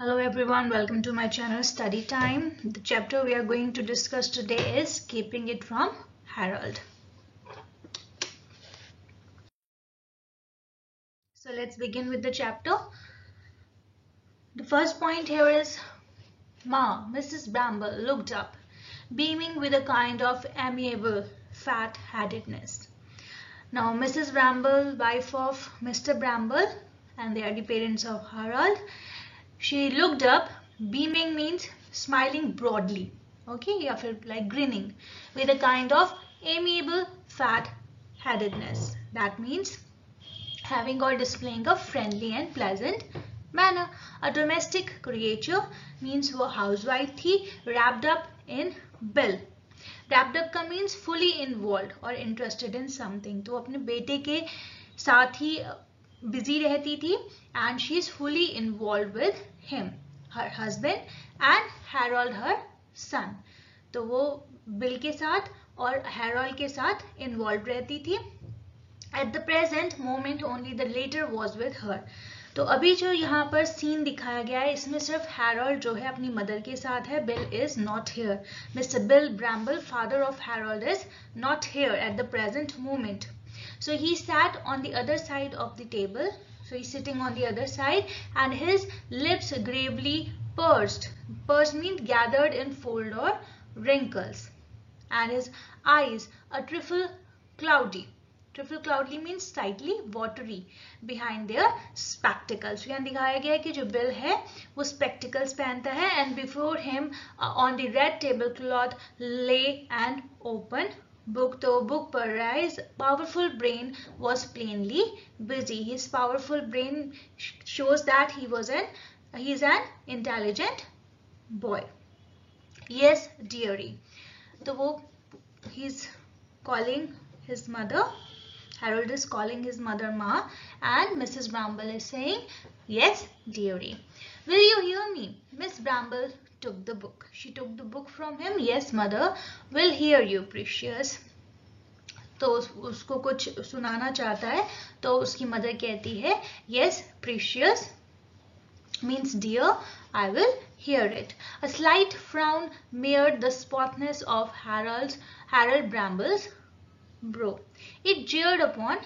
Hello everyone, welcome to my channel Study Time. The chapter we are going to discuss today is Keeping It from Harold. So let's begin with the chapter. The first point here is Mrs. Bramble looked up, beaming with a kind of amiable fat-headedness. Now Mrs. Bramble, wife of Mr. Bramble, and they are the parents of Harold. She looked up. Beaming means smiling broadly, okay, या फिर like grinning with a kind of amiable fat-headedness. That means having or displaying a friendly and pleasant manner. A domestic creature means वो housewife थी, wrapped up in bill. Wrapped up का means fully involved or interested in something. तो अपने बेटे के साथ ही busy रहती थी and she is fully involved with him, her husband and Harold her son. तो वो बिल के साथ और Harold के साथ involved रहती थी. At the present moment only the latter was with her. तो अभी जो यहाँ पर सीन दिखाया गया है इसमें सिर्फ Harold जो है अपनी मदर के साथ है. Bill is not here. Mr. Bill Bramble, father of Harold, is not here at the present moment. So he sat on the other side of the table. So he's sitting on the other side and his lips gravely pursed. Pursed means gathered in fold or wrinkles. And his eyes a trifle cloudy. Trifle cloudy means slightly watery behind their spectacles. यहाँ दिखाया गया है कि जो Bill है वो spectacles पहनता है and before him on the red tablecloth lay an open book. तो book पर रहा है. His powerful brain was plainly busy. His powerful brain shows that he is an intelligent boy. Yes, dearie. तो वो he's calling his mother. Harold is calling his mother Ma, and Mrs. Bramble is saying, yes, dearie. Will you hear me? Miss Bramble took the book. She took the book from him. Yes, mother, will hear you, precious. तो उसको कुछ सुनाना चाहता है तो उसकी mother कहती है yes, precious means dear, I will hear it. A slight frown marred the spotlessness of Harold Bramble's brow. It jeered upon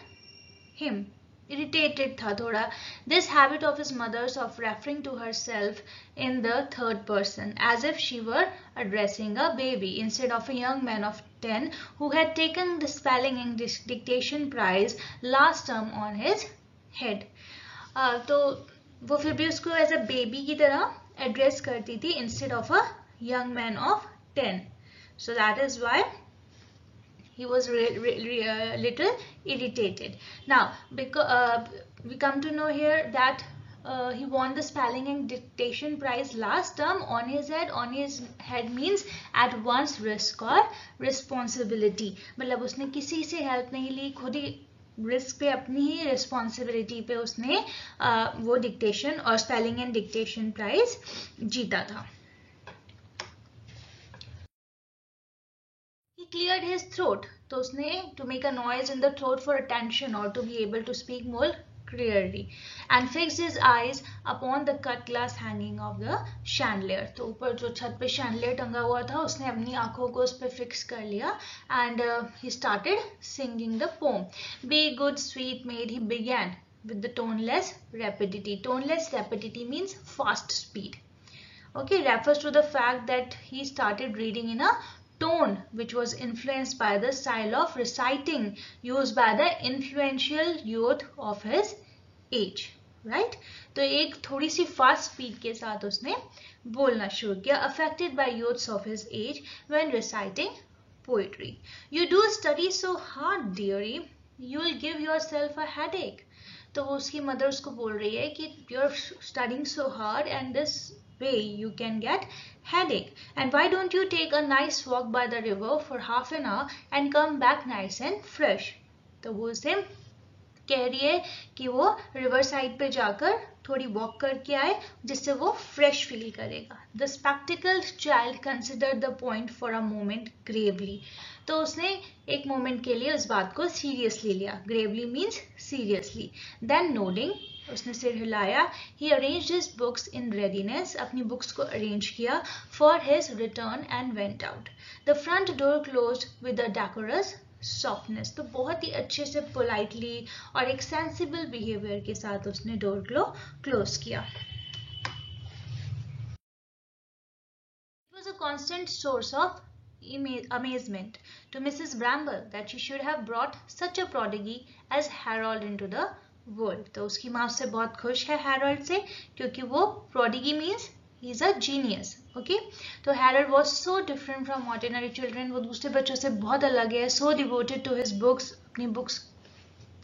him. Irritated था थोड़ा. This habit of his mother's of referring to herself in the third person as if she were addressing a baby instead of a young man of 10 who had taken the spelling and dictation prize last term on his head. तो वो फिर भी उसको as a baby की तरह address करती थी instead of a young man of 10. So that is why he was little irritated. Now, because we come to know here that he won the spelling and dictation prize last term on his head. On his head means at once risk or responsibility. मतलब उसने किसी से help नहीं ली, खुद ही risk पे अपनी ही responsibility पे उसने वो डिक्टेशन और स्पेलिंग एंड डिक्टेशन प्राइज जीता था. He cleared his throat. तो उसने to make a noise in the throat for attention or to be able to speak more clearly and fixed his eyes upon the cut glass hanging of the chandelier. तो ऊपर जो छत पे chandelier टंगा हुआ था उसने अपनी आंखों को उस पे fix कर लिया and he started singing the poem. Be good, sweet maid, he began with the toneless rapidity. Toneless rapidity means fast speed. Okay, refers to the fact that he started reading in a tone which was influenced by the style of reciting used by the influential youth of his age, right? तो एक थोड़ी सी fast speed के साथ उसने बोलना शुरू किया. Affected by youths of his age when reciting poetry. You do study so hard, dearie. You will give yourself a headache. तो उसकी mother उसको बोल रही है कि you're studying so hard and this way you can get headache. And why don't you take a nice walk by the river for half an hour and come back nice and fresh. तो वो उसे कह रही है कि वो river side पे जाकर थोड़ी वॉक करके आए जिससे वो फ्रेश फील करेगा. The spectacled child considered the point for a moment gravely. तो उसने एक मोमेंट के लिए उस बात को सीरियसली लिया. Gravely means seriously. Then nodding उसने सिर हिलाया. He arranged his books in readiness. अपनी बुक्स को अरेंज किया for his return and went out. The front door closed with a decorous softness. तो बहुत ही अच्छे से पोलाइटली और एक सेंसिबल बिहेवियर के साथ उसने डोर को क्लोज किया. It was a constant source of amazement to Mrs. Bramble that she should have brought such a prodigy as Harold into the world. तो उसकी माँ उससे बहुत खुश है हैरोल्ड से, क्योंकि वो prodigy means he is a genius. Okay, तो Harold was so different from ordinary children. वो दूसरे बच्चों से बहुत अलग है. So devoted to his books, अपनी बुक्स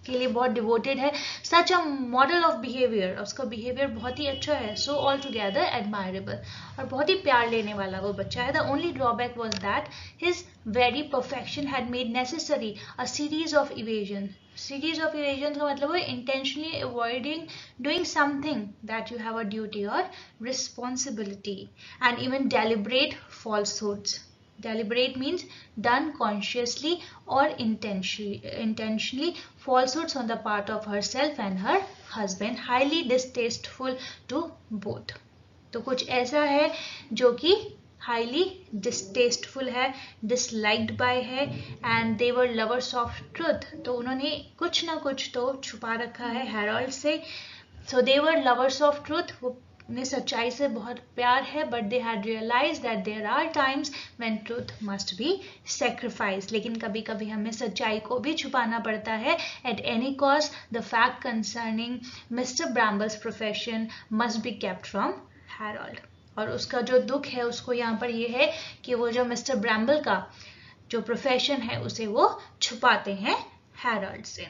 के लिए बहुत डिवोटेड है. सच अ मॉडल ऑफ बिहेवियर, उसका बिहेवियर बहुत ही अच्छा है. सो ऑल टुगेदर एडमायरेबल, और बहुत ही प्यार लेने वाला वो बच्चा है. The only drawback was that his very perfection had made necessary a series of evasion. Series of evasion का मतलब है intentionally avoiding doing something that you have a duty और responsibility, and even deliberate falsehoods. Deliberate means done consciously or intentionally falsehoods on the part of herself and her husband, highly distasteful to both. तो कुछ ऐसा है जो कि highly distasteful है, disliked by है, and they were lovers of truth. तो उन्होंने कुछ ना कुछ तो छुपा रखा है हैरोल्ड से. So they were lovers of truth. उन्हें सच्चाई से बहुत प्यार है, but they had realize that there are times when truth must be sacrifice. लेकिन कभी कभी हमें सच्चाई को भी छुपाना पड़ता है. At any cost the fact concerning Mr Bramble's profession must be kept from Harold. और उसका जो दुख है उसको यहाँ पर ये है कि वो जो मिस्टर ब्रैम्बल का जो प्रोफेशन है उसे वो छुपाते हैं हैरोल्ड से.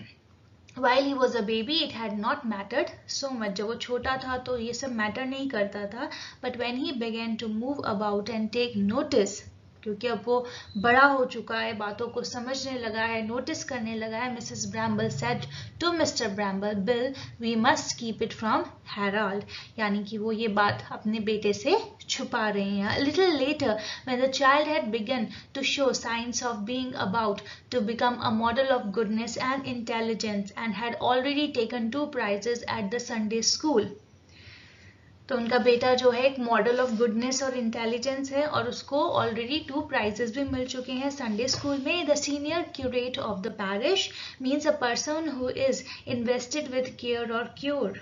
While he was a baby, it had not mattered so much. जब वो छोटा था तो ये सब मैटर नहीं करता था. But when he began to move about and take notice, क्योंकि अब वो बड़ा हो चुका है, बातों को समझने लगा है, नोटिस करने लगा है, Mrs. Bramble said to Mr. Bramble, Bill, we must keep it from Harold. यानी कि वो ये बात अपने बेटे से छुपा रही हैं. A little later, when the child had begun to show signs of being about to become a model of goodness and intelligence and had already taken 2 prizes at the Sunday school. तो उनका बेटा जो है एक model of goodness और intelligence है, और उसको ऑलरेडी 2 प्राइजेस भी मिल चुके हैं संडे स्कूल में. The senior curate of the parish means a person who is invested with care और cure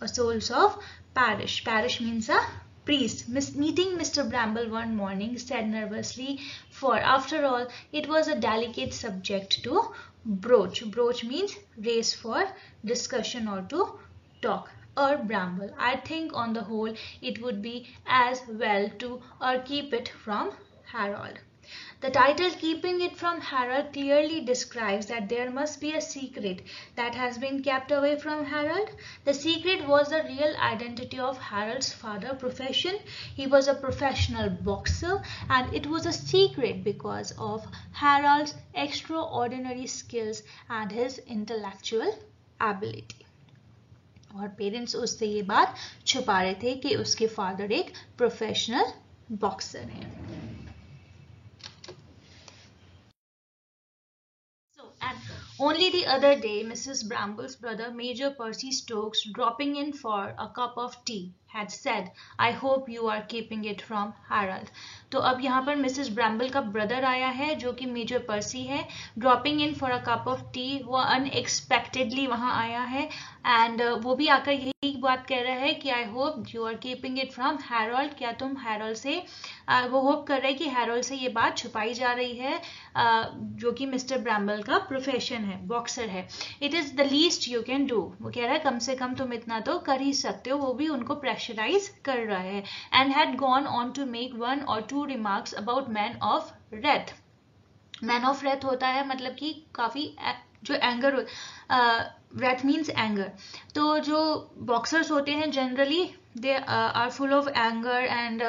souls of parish. Parish means a priest. Meeting Mr. Bramble one morning, said nervously, for after all it was a delicate subject to broach. Broach means raise for discussion or to talk. Or Bramble, I think on the whole it would be as well to keep it from Harold. The title Keeping It from Harold clearly describes that there must be a secret that has been kept away from Harold. The secret was the real identity of Harold's father profession. He was a professional boxer, and it was a secret because of Harold's extraordinary skills and his intellectual ability. और parents उससे ये बात छुपा रहे थे कि उसके father एक प्रोफेशनल बॉक्सर हैं. Only the other day, Mrs. Bramble's brother, Major Percy Stokes, dropping in for a cup of tea, had said, I hope you are keeping it from Harold. तो अब यहाँ पर मिसेस ब्रैम्बल का brother आया है जो कि मेजर पर्सी है. Dropping in for a cup of T, वो अनएक्सपेक्टेडली वहाँ आया है, एंड वो भी आकर यही बात कह रहा है कि I hope you are keeping it from Harold. क्या तुम हैरोल्ड से, वो होप कर रहे हैं कि हैरोल्ड से ये बात छुपाई जा रही है जो कि मिस्टर ब्रैम्बल का प्रोफेशन है, बॉक्सर है. It is the least you can do. वो कह रहा है कम से कम तुम इतना तो कर ही सकते हो. वो भी उनको प्रेशराइज कर रहा है. And had gone on to make 1 or 2 remarks about man of wrath. Man of wrath होता है मतलब कि काफी जो एंगर, रेथ मीन्स एंगर. तो जो बॉक्सर्स होते हैं generally they are full of anger, and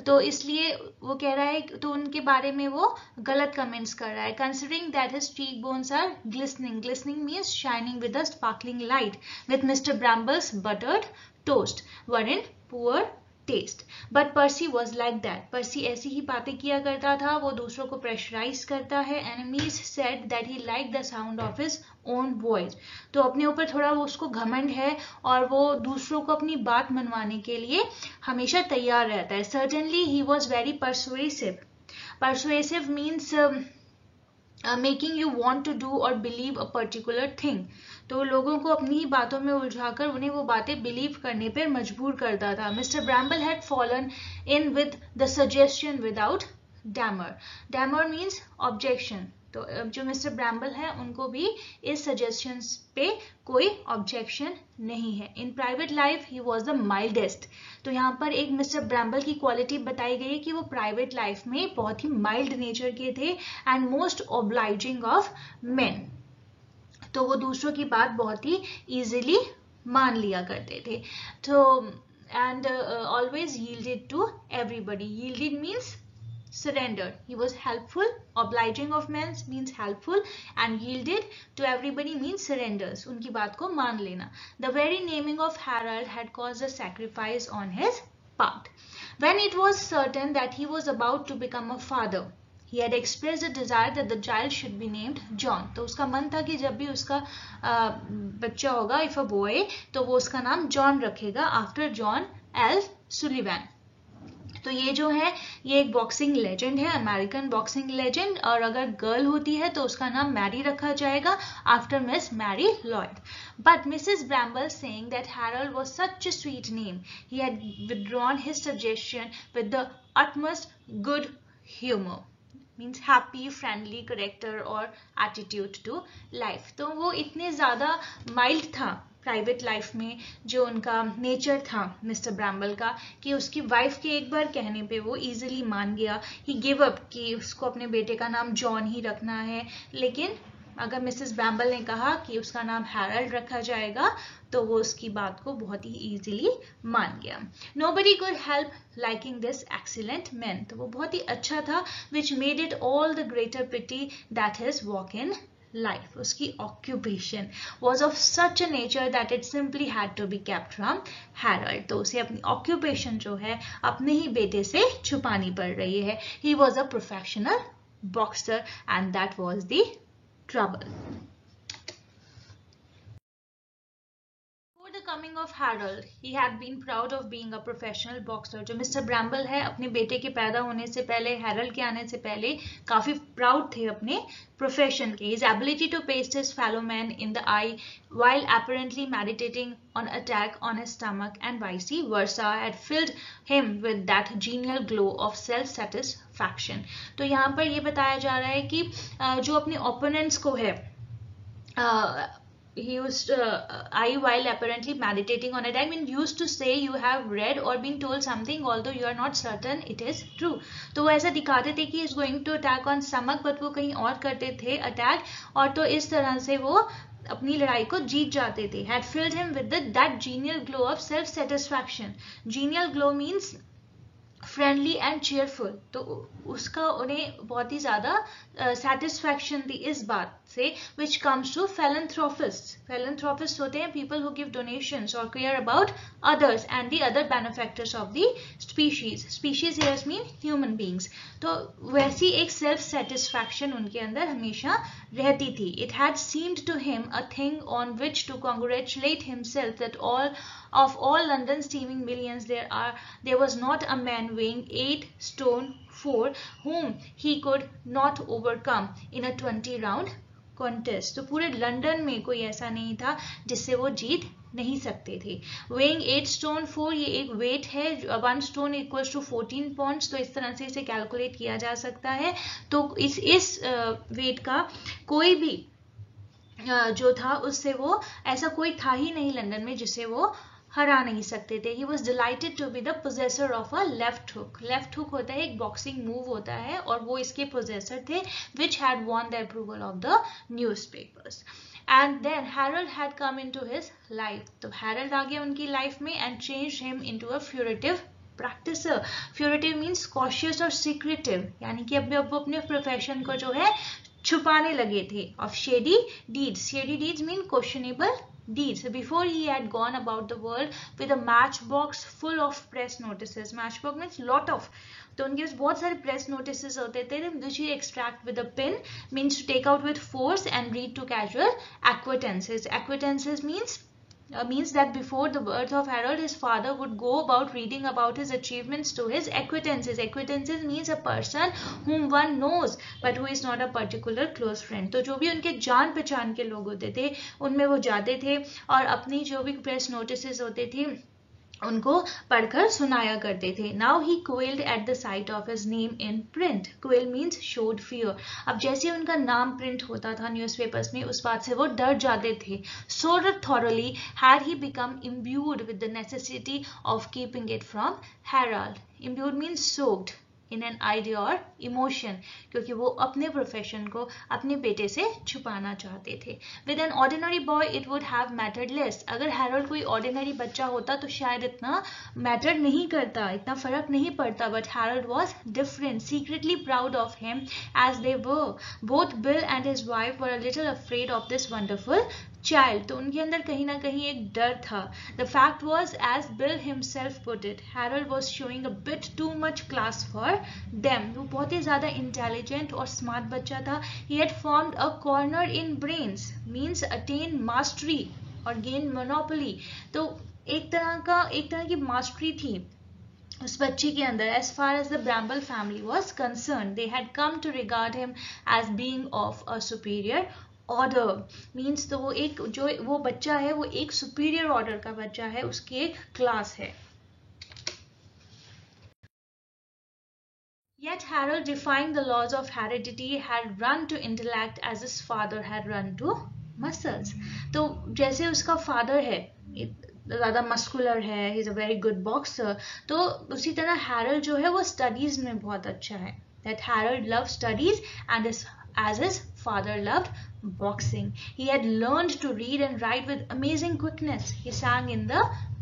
तो इसलिए वो कह रहा है, तो उनके बारे में वो गलत कमेंट्स कर रहा है. Considering that his cheek bones are glistening. Glistening means shining with a sparkling light, with Mr Bramble's buttered toast were in poor taste. But Percy was like that. Percy ऐसी ही बातें किया करता था, वो दूसरों को प्रेशराइज करता है. Enemies said that he liked the sound of his own voice. तो अपने ऊपर थोड़ा वो उसको घमंड है और वो दूसरों को अपनी बात मनवाने के लिए हमेशा तैयार रहता है. Certainly he was very persuasive. Persuasive means making you want to do or believe a particular thing. तो लोगों को अपनी ही बातों में उलझाकर उन्हें वो बातें बिलीव करने पर मजबूर करता था. Mr Bramble had fallen in with the suggestion without demur. Demur means objection. तो जो मिस्टर ब्रैम्बल है उनको भी इस सजेशन पे कोई ऑब्जेक्शन नहीं है. In private life he was the mildest. तो यहाँ पर एक मिस्टर ब्रैम्बल की क्वालिटी बताई गई है कि वो प्राइवेट लाइफ में बहुत ही माइल्ड नेचर के थे एंड मोस्ट ओब्लाइजिंग ऑफ मेन. तो वो दूसरों की बात बहुत ही इजीली मान लिया करते थे. तो and always yielded to everybody. Yielded means surrender. He was helpful. Obliging of men means helpful, and yielded to everybody means surrenders. उनकी बात को मान लेना. The very naming of Harold had caused a sacrifice on his part. When it was certain that he was about to become a father, he had expressed a desire that the child should be named John. तो उसका मन था कि जब भी उसका बच्चा होगा, if a boy, तो वो उसका नाम जॉन रखेगा आफ्टर जॉन एल सुलिवैन. तो ये जो है ये एक बॉक्सिंग लेजेंड है, अमेरिकन बॉक्सिंग लेजेंड. और अगर गर्ल होती है तो उसका नाम मैरी रखा जाएगा after miss Mary Lloyd. But Mrs Bramble saying that Harold was such a sweet name, he had withdrawn his suggestion with the utmost good humor. Means happy friendly character और attitude to life. तो वो इतने ज़्यादा mild था private life में जो उनका nature था मिस्टर ब्रैम्बल का, कि उसकी वाइफ के एक बार कहने पे वो इजीली मान गया. ही गिव अप कि उसको अपने बेटे का नाम जॉन ही रखना है. लेकिन अगर मिसेस ब्रैम्बल ने कहा कि उसका नाम हैरोल्ड रखा जाएगा तो वो उसकी बात को बहुत ही इजीली मान गया. Nobody could help liking this excellent man. तो वो बहुत ही अच्छा था, which made it all the greater pity that his walk in life, उसकी occupation was of such a nature that it simply had to be kept from Harold. तो उसे अपनी occupation जो है अपने ही बेटे से छुपानी पड़ रही है. He was a professional boxer and that was the trouble. Before the coming of Harold, he had been proud of being a professional boxer. जो मिस्टर ब्रैम्बल है अपने बेटे के पैदा होने से पहले, हैरोल्ड के आने से पहले काफी प्राउड थे अपने प्रोफेशन के. His ability to paste his fellow man in the eye while apparently meditating on attack on his stomach and vice versa had filled him with that genial glow of self-satisfaction. तो यहाँ पर ये बताया जा रहा है कि जो अपने opponents को है he used I while apparently meditating on it. I mean used to say you have read or been told something although you are not certain it is true. तो वो ऐसा दिखाते थे कि is going to attack on stomach but वो कहीं और करते थे अटैक, और तो इस तरह से वो अपनी लड़ाई को जीत जाते थे. Had filled him with that genial glow of self satisfaction. Genial glow means friendly and cheerful. तो उसका उन्हें बहुत ही ज़्यादा सेटिस्फैक्शन थी इस बात से, which comes to philanthropists. philanthropists होते हैं people who give donations or care about others and the other benefactors of the species. Species here mean human beings. तो वैसी एक self satisfaction उनके अंदर हमेशा रहती थी. It had seemed to him a thing on which to congratulate himself that of all London's teeming millions there was not a man weighing 8 stone 4 whom he could not overcome in a 20 round contest. तो पूरे London में कोई ऐसा नहीं था जिससे वो जीत नहीं सकते थे. weighing 8 stone 4 ये एक वेट है. 1 stone equals to 14 pounds. तो इस तरह से इसे कैलकुलेट किया जा सकता है. तो इस वेट का कोई भी जो था उससे वो ऐसा कोई था ही नहीं लंदन में जिसे वो हरा नहीं सकते थे. He was delighted to be the possessor of a left hook. Left hook होता है एक बॉक्सिंग मूव होता है और वो इसके possessor थे, which had won the approval of the newspapers. And then Harold had come into his life. तो Harold आ गया उनकी लाइफ में and changed him into a furtive practicer. Furtive means cautious और secretive, यानी कि अब वो अपने प्रोफेशन को जो है छुपाने लगे थे. Of shady deeds. Shady deeds mean questionable deeds. Before he had gone about the world with a matchbox full of press notices. Matchbox means lot of. तो उनके पास बहुत सारे press notices होते थे which he extract with a pen, means to take out with force and read to casual acquaintances. Acquaintances means that before the birth of Harold, his father would go about reading about his achievements to his acquaintances. Acquaintances means a person whom one knows but who is not a particular close friend. तो जो भी उनके जान पहचान के लोग होते थे उनमें वो जाते थे और अपनी जो भी प्रेस नोटिसेस होते थे उनको पढ़कर सुनाया करते थे. Now he quailed at the sight of his name in print. Quail means showed fear. अब जैसे उनका नाम प्रिंट होता था न्यूज़पेपर्स में उस बात से वो डर जाते थे. So thoroughly had he become imbued with the necessity of keeping it from Harold. Imbued means soaked in an idea or emotion, क्योंकि वो अपने प्रोफेशन को अपने बेटे से छुपाना चाहते थे. With an ordinary boy it would have mattered less. अगर हैरोल्ड कोई ऑर्डिनरी बच्चा होता तो शायद इतना मैटर नहीं करता, इतना फर्क नहीं पड़ता. But Harold was different. Secretly proud of him as they were, both Bill and his wife were a little afraid of this wonderful child. तो उनके अंदर कहीं ना कहीं एक डर था. The fact was, as Bill himself put it, Harold was showing a bit too much class for them. वो बहुत ही ज़्यादा intelligent और smart बच्चा था. He had formed a corner in brains, means attain mastery और gain monopoly. तो एक तरह की mastery थी उस बच्चे के अंदर. As far as the Bramble family was concerned, they had come to regard him as being of a superior order. Means तो वो एक जो वो बच्चा है वो एक सुपीरियर ऑर्डर का बच्चा है, उसकी एक क्लास है. Yet Harold, defying the laws of heredity, had run to intellect as his father had run to muscles. तो जैसे उसका फादर है ज़्यादा मस्कुलर है, he is a very good boxer, तो उसी तरह हैरोल्ड जो है वो स्टडीज में बहुत अच्छा है. That Harold loved studies and as his father loved boxing. He had learned to read and write with amazing quickness. He sang in the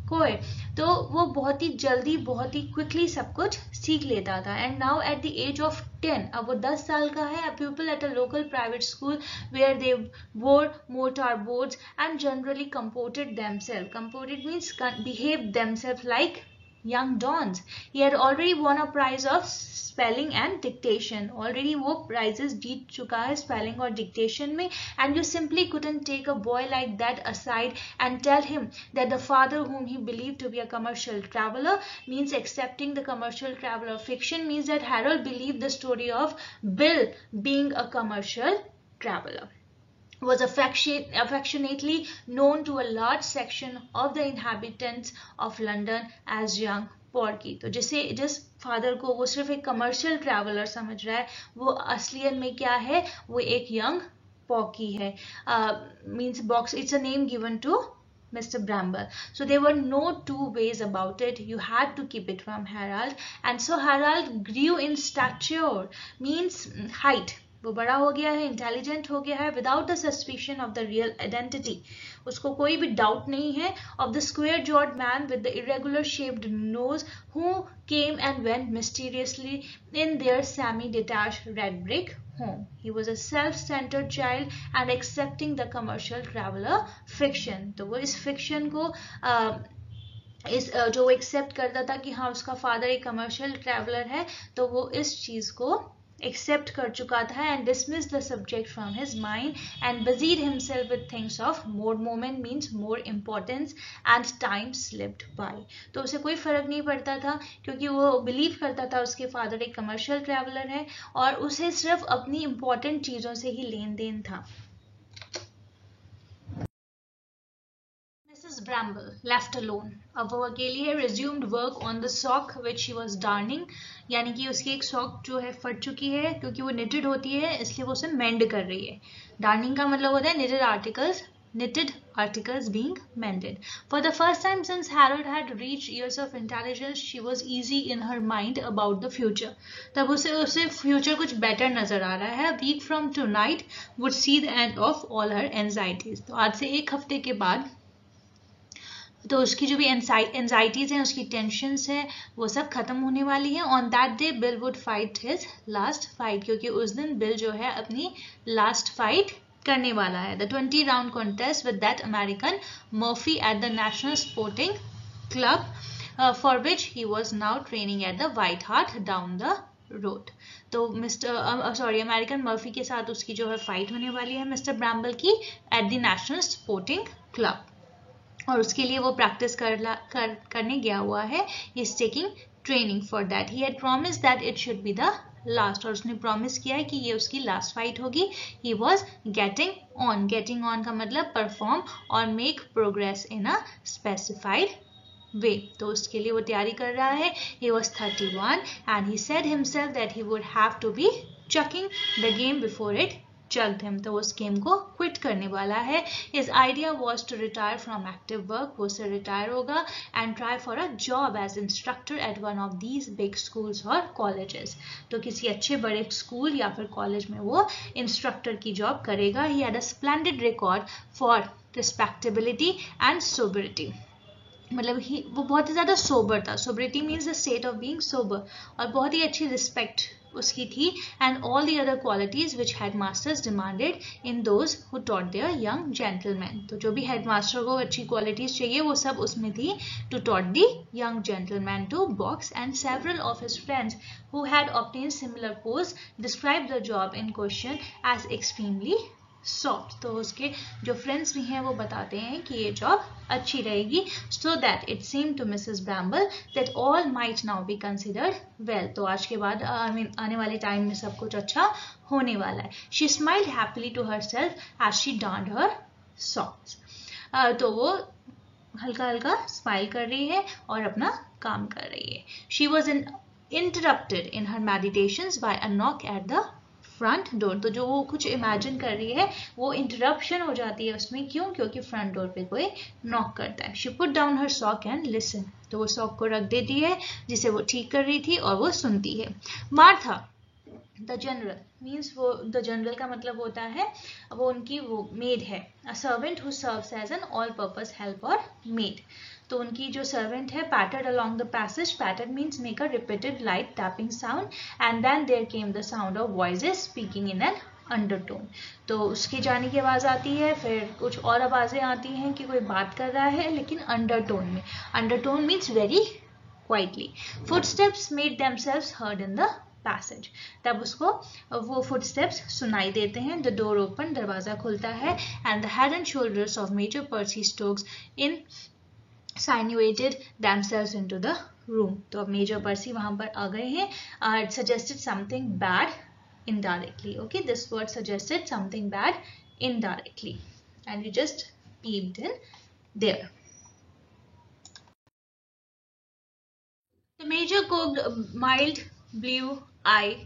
choir. तो वो बहुत ही जल्दी बहुत ही quickly सब कुछ सीख लेता था. And now at the age of 10, अब वो 10 साल का है. A pupil at a local private school where they wore mortar boards and generally comported themselves. Comported means behaved themselves like young dons. He had already won a prize of spelling and dictation. Already वो prizes जीत चुका है spelling और dictation में. And you simply couldn't take a boy like that aside and tell him that the father whom he believed to be a commercial traveler, means accepting the commercial traveler fiction, means that Harold believed the story of Bill being a commercial traveler was affectionately known to a large section of the inhabitants of London as young Porky. तो जिस father को वो सिर्फ एक commercial traveller समझ रहा है वो असलियत में क्या है, वो एक यंग पॉकी है. Means box, it's a name given to Mr. Bramble. So there were no two ways about it. You had to keep it from Harold. And so Harold grew in stature, means height. वो बड़ा हो गया है, intelligent हो गया है, without the suspicion of the real identity. उसको कोई भी डाउट नहीं है of the square jawed man with the irregular shaped nose who came and went mysteriously in their semi detached red brick home. He was a self-centered child and accepting the commercial traveler fiction. तो वो इस fiction को जो accept करता था कि हाँ उसका फादर एक कमर्शियल ट्रैवलर है, तो वो इस चीज को एक्सेप्ट कर चुका था and dismissed the subject from his mind and busied himself with things of more moment, means more importance, and time slipped by. तो उसे कोई फर्क नहीं पड़ता था क्योंकि वो बिलीव करता था उसके फादर एक कमर्शियल ट्रैवलर है और उसे सिर्फ अपनी इंपॉर्टेंट चीजों से ही लेन देन था. Mrs. Bramble, left alone. अब वो अकेली है. Resumed work on the sock which she was darning. यानी कि उसकी एक सॉक जो है फट चुकी है क्योंकि वो knitted होती है इसलिए वो उसे mend कर रही है. Darning का मतलब होता है knitted articles being mended. For the first time since Harold had reached years of intelligence, she was easy in her mind about the future. तब उसे future कुछ better नजर आ रहा है. A week from tonight would see the end of all her anxieties. तो आज से एक हफ्ते के बाद तो उसकी जो भी एंजाइटीज हैं उसकी टेंशन्स हैं वो सब खत्म होने वाली हैं. On that day bill would fight his last fight, क्योंकि उस दिन बिल जो है अपनी लास्ट फाइट करने वाला है. The 20 round contest with that American Murphy at the National Sporting Club, for which he was now training at the White Hart down the road. तो अमेरिकन मर्फी के साथ उसकी जो है फाइट होने वाली है मिस्टर ब्रैम्बल की at the national sporting club, और उसके लिए वो प्रैक्टिस करने गया हुआ है. He is taking training for that. He had promise that it should be the last, और उसने प्रॉमिस किया है कि ये उसकी लास्ट फाइट होगी. ही वॉज गेटिंग ऑन का मतलब परफॉर्म और make progress in a specified way. तो उसके लिए वो तैयारी कर रहा है. He was 31 and he said himself that he would have to be chucking the game before it chucked him. तो उस गेम को क्विट करने वाला है. His idea was to retire from active work. वो उससे रिटायर होगा and try for a job as instructor at one of these big schools or colleges. तो किसी अच्छे बड़े स्कूल या फिर कॉलेज में वो इंस्ट्रक्टर की जॉब करेगा. He had a splendid record for respectability and sobriety. मतलब वो बहुत ही ज़्यादा सोबर था. Sobriety means the state of being sober, और बहुत ही अच्छी रिस्पेक्ट उसकी थी. And all the other qualities which head masters demanded in those who taught their young gentlemen. तो जो भी हेड मास्टर को अच्छी क्वालिटीज चाहिए वो सब उसमें थी. To taught the young gentleman to box, and several of his friends who had obtain similar post describe the job in question as extremely soft. तो उसके जो फ्रेंड्स भी हैं वो बताते हैं कि ये जॉब अच्छी रहेगी. So that it seem to Mrs Bramble that all might now be considered well. तो आज के बाद आने वाले टाइम में सब कुछ अच्छा होने वाला है. She smiled happily to herself as she donned her socks. तो वो हल्का हल्का स्माइल कर रही है और अपना काम कर रही है. She was interrupted in her meditations by a knock at the front door. तो जो वो कुछ इमेजिन कर रही है वो इंटरप्शन हो जाती है उसमें. क्यों? क्योंकि फ्रंट डोर पे कोई नॉक करता है. She put down her sock and listen. तो वो सॉक को रख देती है जिसे वो ठीक कर रही थी और वो सुनती है. मार्था द जनरल मीन्स वो द जनरल का मतलब होता है वो उनकी वो मेड है. A servant who serves as an all purpose help और मेड. तो उनकी जो सर्वेंट है पैटर्ड along the passage. Pattered means make a repeated light tapping sound, and then there came the sound of voices speaking in an undertone. तो उसके जाने की आवाज आती है, फिर कुछ और आवाजें आती हैं कि कोई बात कर रहा है लेकिन अंडरटोन में. Undertone means very quietly. Footsteps made themselves heard in the passage. तब उसको वो फुटस्टेप्स सुनाई देते हैं. द डोर ओपन, दरवाजा खुलता है. And the head and shoulders of Major Percy Stokes in sinuated themselves into the room. तो अब मेजर पर्सी वहां पर आ गए हैं. It suggested something bad indirectly. Okay, this word suggested something bad indirectly, and you just peeped in there. The major cocked a mild blue eye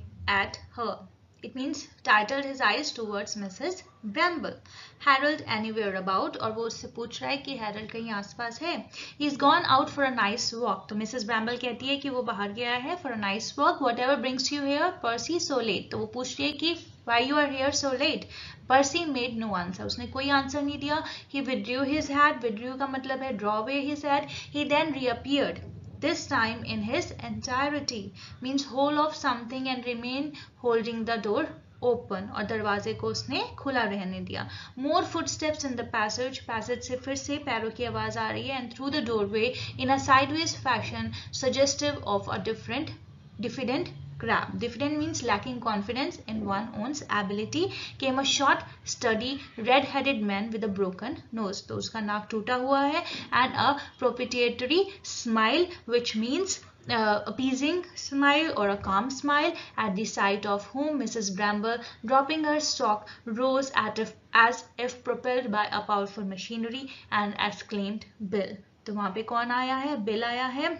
at her. It means titled his eyes towards Mrs. Bramble. Harold anywhere about? और वो उससे पूछ रहा है कि Harold कहीं आसपास है. He's gone out for a nice walk. तो मिसेस ब्रैम्बल कहती है कि वो बाहर गया है for a nice walk. Whatever brings you here, Percy, so late. तो वो पूछ रही है कि why you are here so late? Percy made no answer. उसने कोई आंसर नहीं दिया. He withdrew his hat. Withdrew का मतलब है draw away his hat. He then reappeared. This time in his entirety means whole of something and remain holding the door open. और दरवाजे को उसने खुला रहने दिया. More footsteps in the passage. Passage से फिर से पैरों की आवाज आ रही है. And through the doorway in a sideways fashion suggestive of a diffident crab. Diffident means lacking confidence in one's ability. Came a short, sturdy, red-headed man with a broken nose. तो उसका नाक टूटा हुआ है. And a propitiatory smile, which means appeasing smile or a calm smile, at the sight of whom Mrs. Bramble, dropping her sock, rose as if propelled by a powerful machinery and exclaimed, "Bill!" तो वहाँ पे कौन आया है? Bill आया है.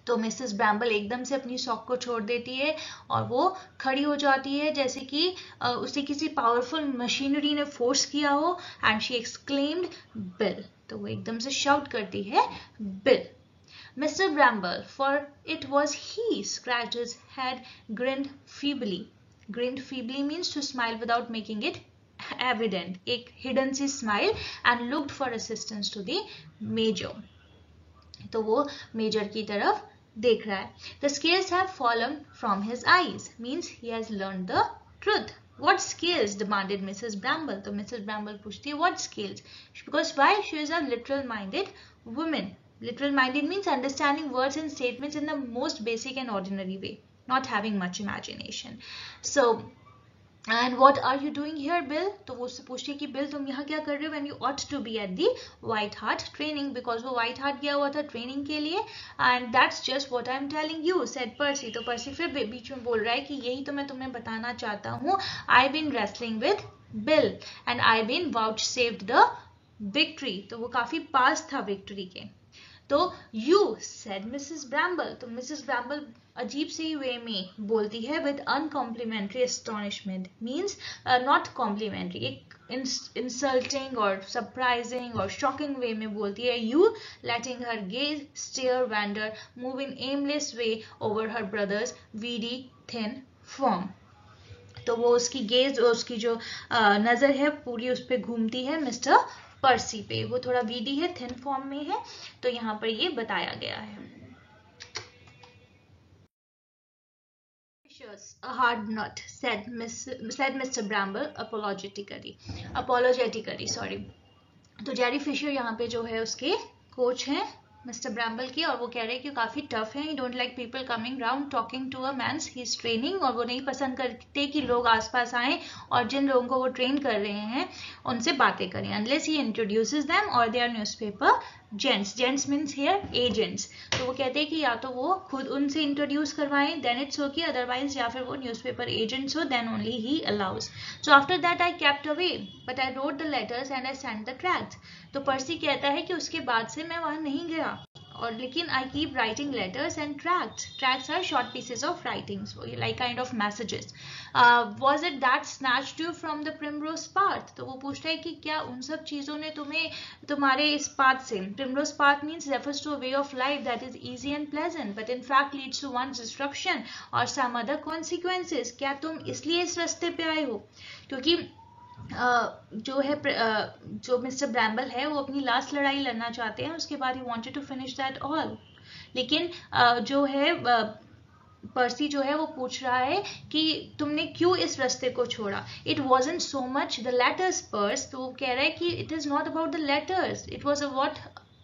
तो Mrs ब्रैम्बल एकदम से अपनी सॉक को छोड़ देती है और वो खड़ी हो जाती है जैसे कि उसे किसी पावरफुल मशीनरी ने फोर्स किया हो. And she exclaimed, "bill!" तो वो एकदम से शाउट करती है, "bill!" Mr. Bramble, for it was he, scratched his head, grinned feebly. Grinned feebly means to smile without making it evident. एक hidden सी smile, and looked for assistance to the major. तो वो major की तरफ देख रहा है. The scales have fallen from his eyes means he has learned the truth. What scales? demanded Mrs. Bramble. तो Mrs. Bramble पूछती है what scales? Because why? She is a literal-minded woman. Literal-minded means understanding words and statements in the most basic and ordinary way, not having much imagination. So, and what are you doing here, Bill? तो वो उससे पूछती है कि bill तुम यहाँ क्या कर रहे हो? When you ought to be at the White Hart training, because वो White Hart गया हुआ था ट्रेनिंग के लिए. And that's just what I'm telling you, said Percy. तो पर्सी फिर बीच में बोल रहा है कि यही तो मैं तुम्हें बताना चाहता हूँ. I've been wrestling with Bill and I've been vouchsafed the victory. तो वो काफी पास था विक्ट्री के. तो you said Mrs. Bramble. तो Mrs. Bramble अजीब से वे में बोलती है with uncomplimentary astonishment, means not complimentary, एक insulting or surprising or shocking way में बोलती है. You letting her gaze stare wander, move in aimless way over her brother's weedy thin form. तो वो उसकी गेज, उसकी जो नजर है पूरी उस पर घूमती है मिस्टर पर्सी पे. वो थोड़ा वीडी है, थिन फॉर्म में है, तो यहाँ पर ये बताया गया है. A hard nut, said Mr. Bramble apologetically. Sorry. तो जेरी फिशर यहाँ पे जो है उसके कोच हैं मिस्टर ब्रैम्बल की, और वो कह रहे हैं कि काफी टफ है. He don't like people coming round talking to a man he is training. और वो नहीं पसंद करते कि लोग आसपास आए और जिन लोगों को वो ट्रेन कर रहे हैं उनसे बातें करें. अनलेस ही इंट्रोड्यूसेस देम और they are newspaper gents means here agents. तो वो कहते हैं कि या तो वो खुद उनसे इंट्रोड्यूस करवाएं देन इट्स ओके, अदरवाइज या फिर वो न्यूज़पेपर एजेंट्स हो then only he allows. So after that I kept away but I wrote the letters and I send the tracts. तो पर्सी कहता है कि उसके बाद से मैं वहां नहीं गया, और लेकिन I keep writing letters and tracts are short pieces of writings like kind of messages. Was it that snatched you from the primrose path? तो वो पूछता है कि क्या उन सब चीजों ने तुम्हें तुम्हारे इस पाथ से, primrose path means refers to a way of life that is easy and pleasant but in fact leads to one's destruction और सम अदर कॉन्सिक्वेंसेस. क्या तुम इसलिए इस रास्ते पे आए हो? क्योंकि जो है जो मिस्टर ब्रैम्बल है वो अपनी लास्ट लड़ाई लड़ना चाहते हैं, उसके बाद he wanted to finish that all. लेकिन जो है पर्सी जो है वो पूछ रहा है कि तुमने क्यों इस रास्ते को छोड़ा. It wasn't so much the letters Percy. तो वो कह रहा है कि it is not about the letters, it was about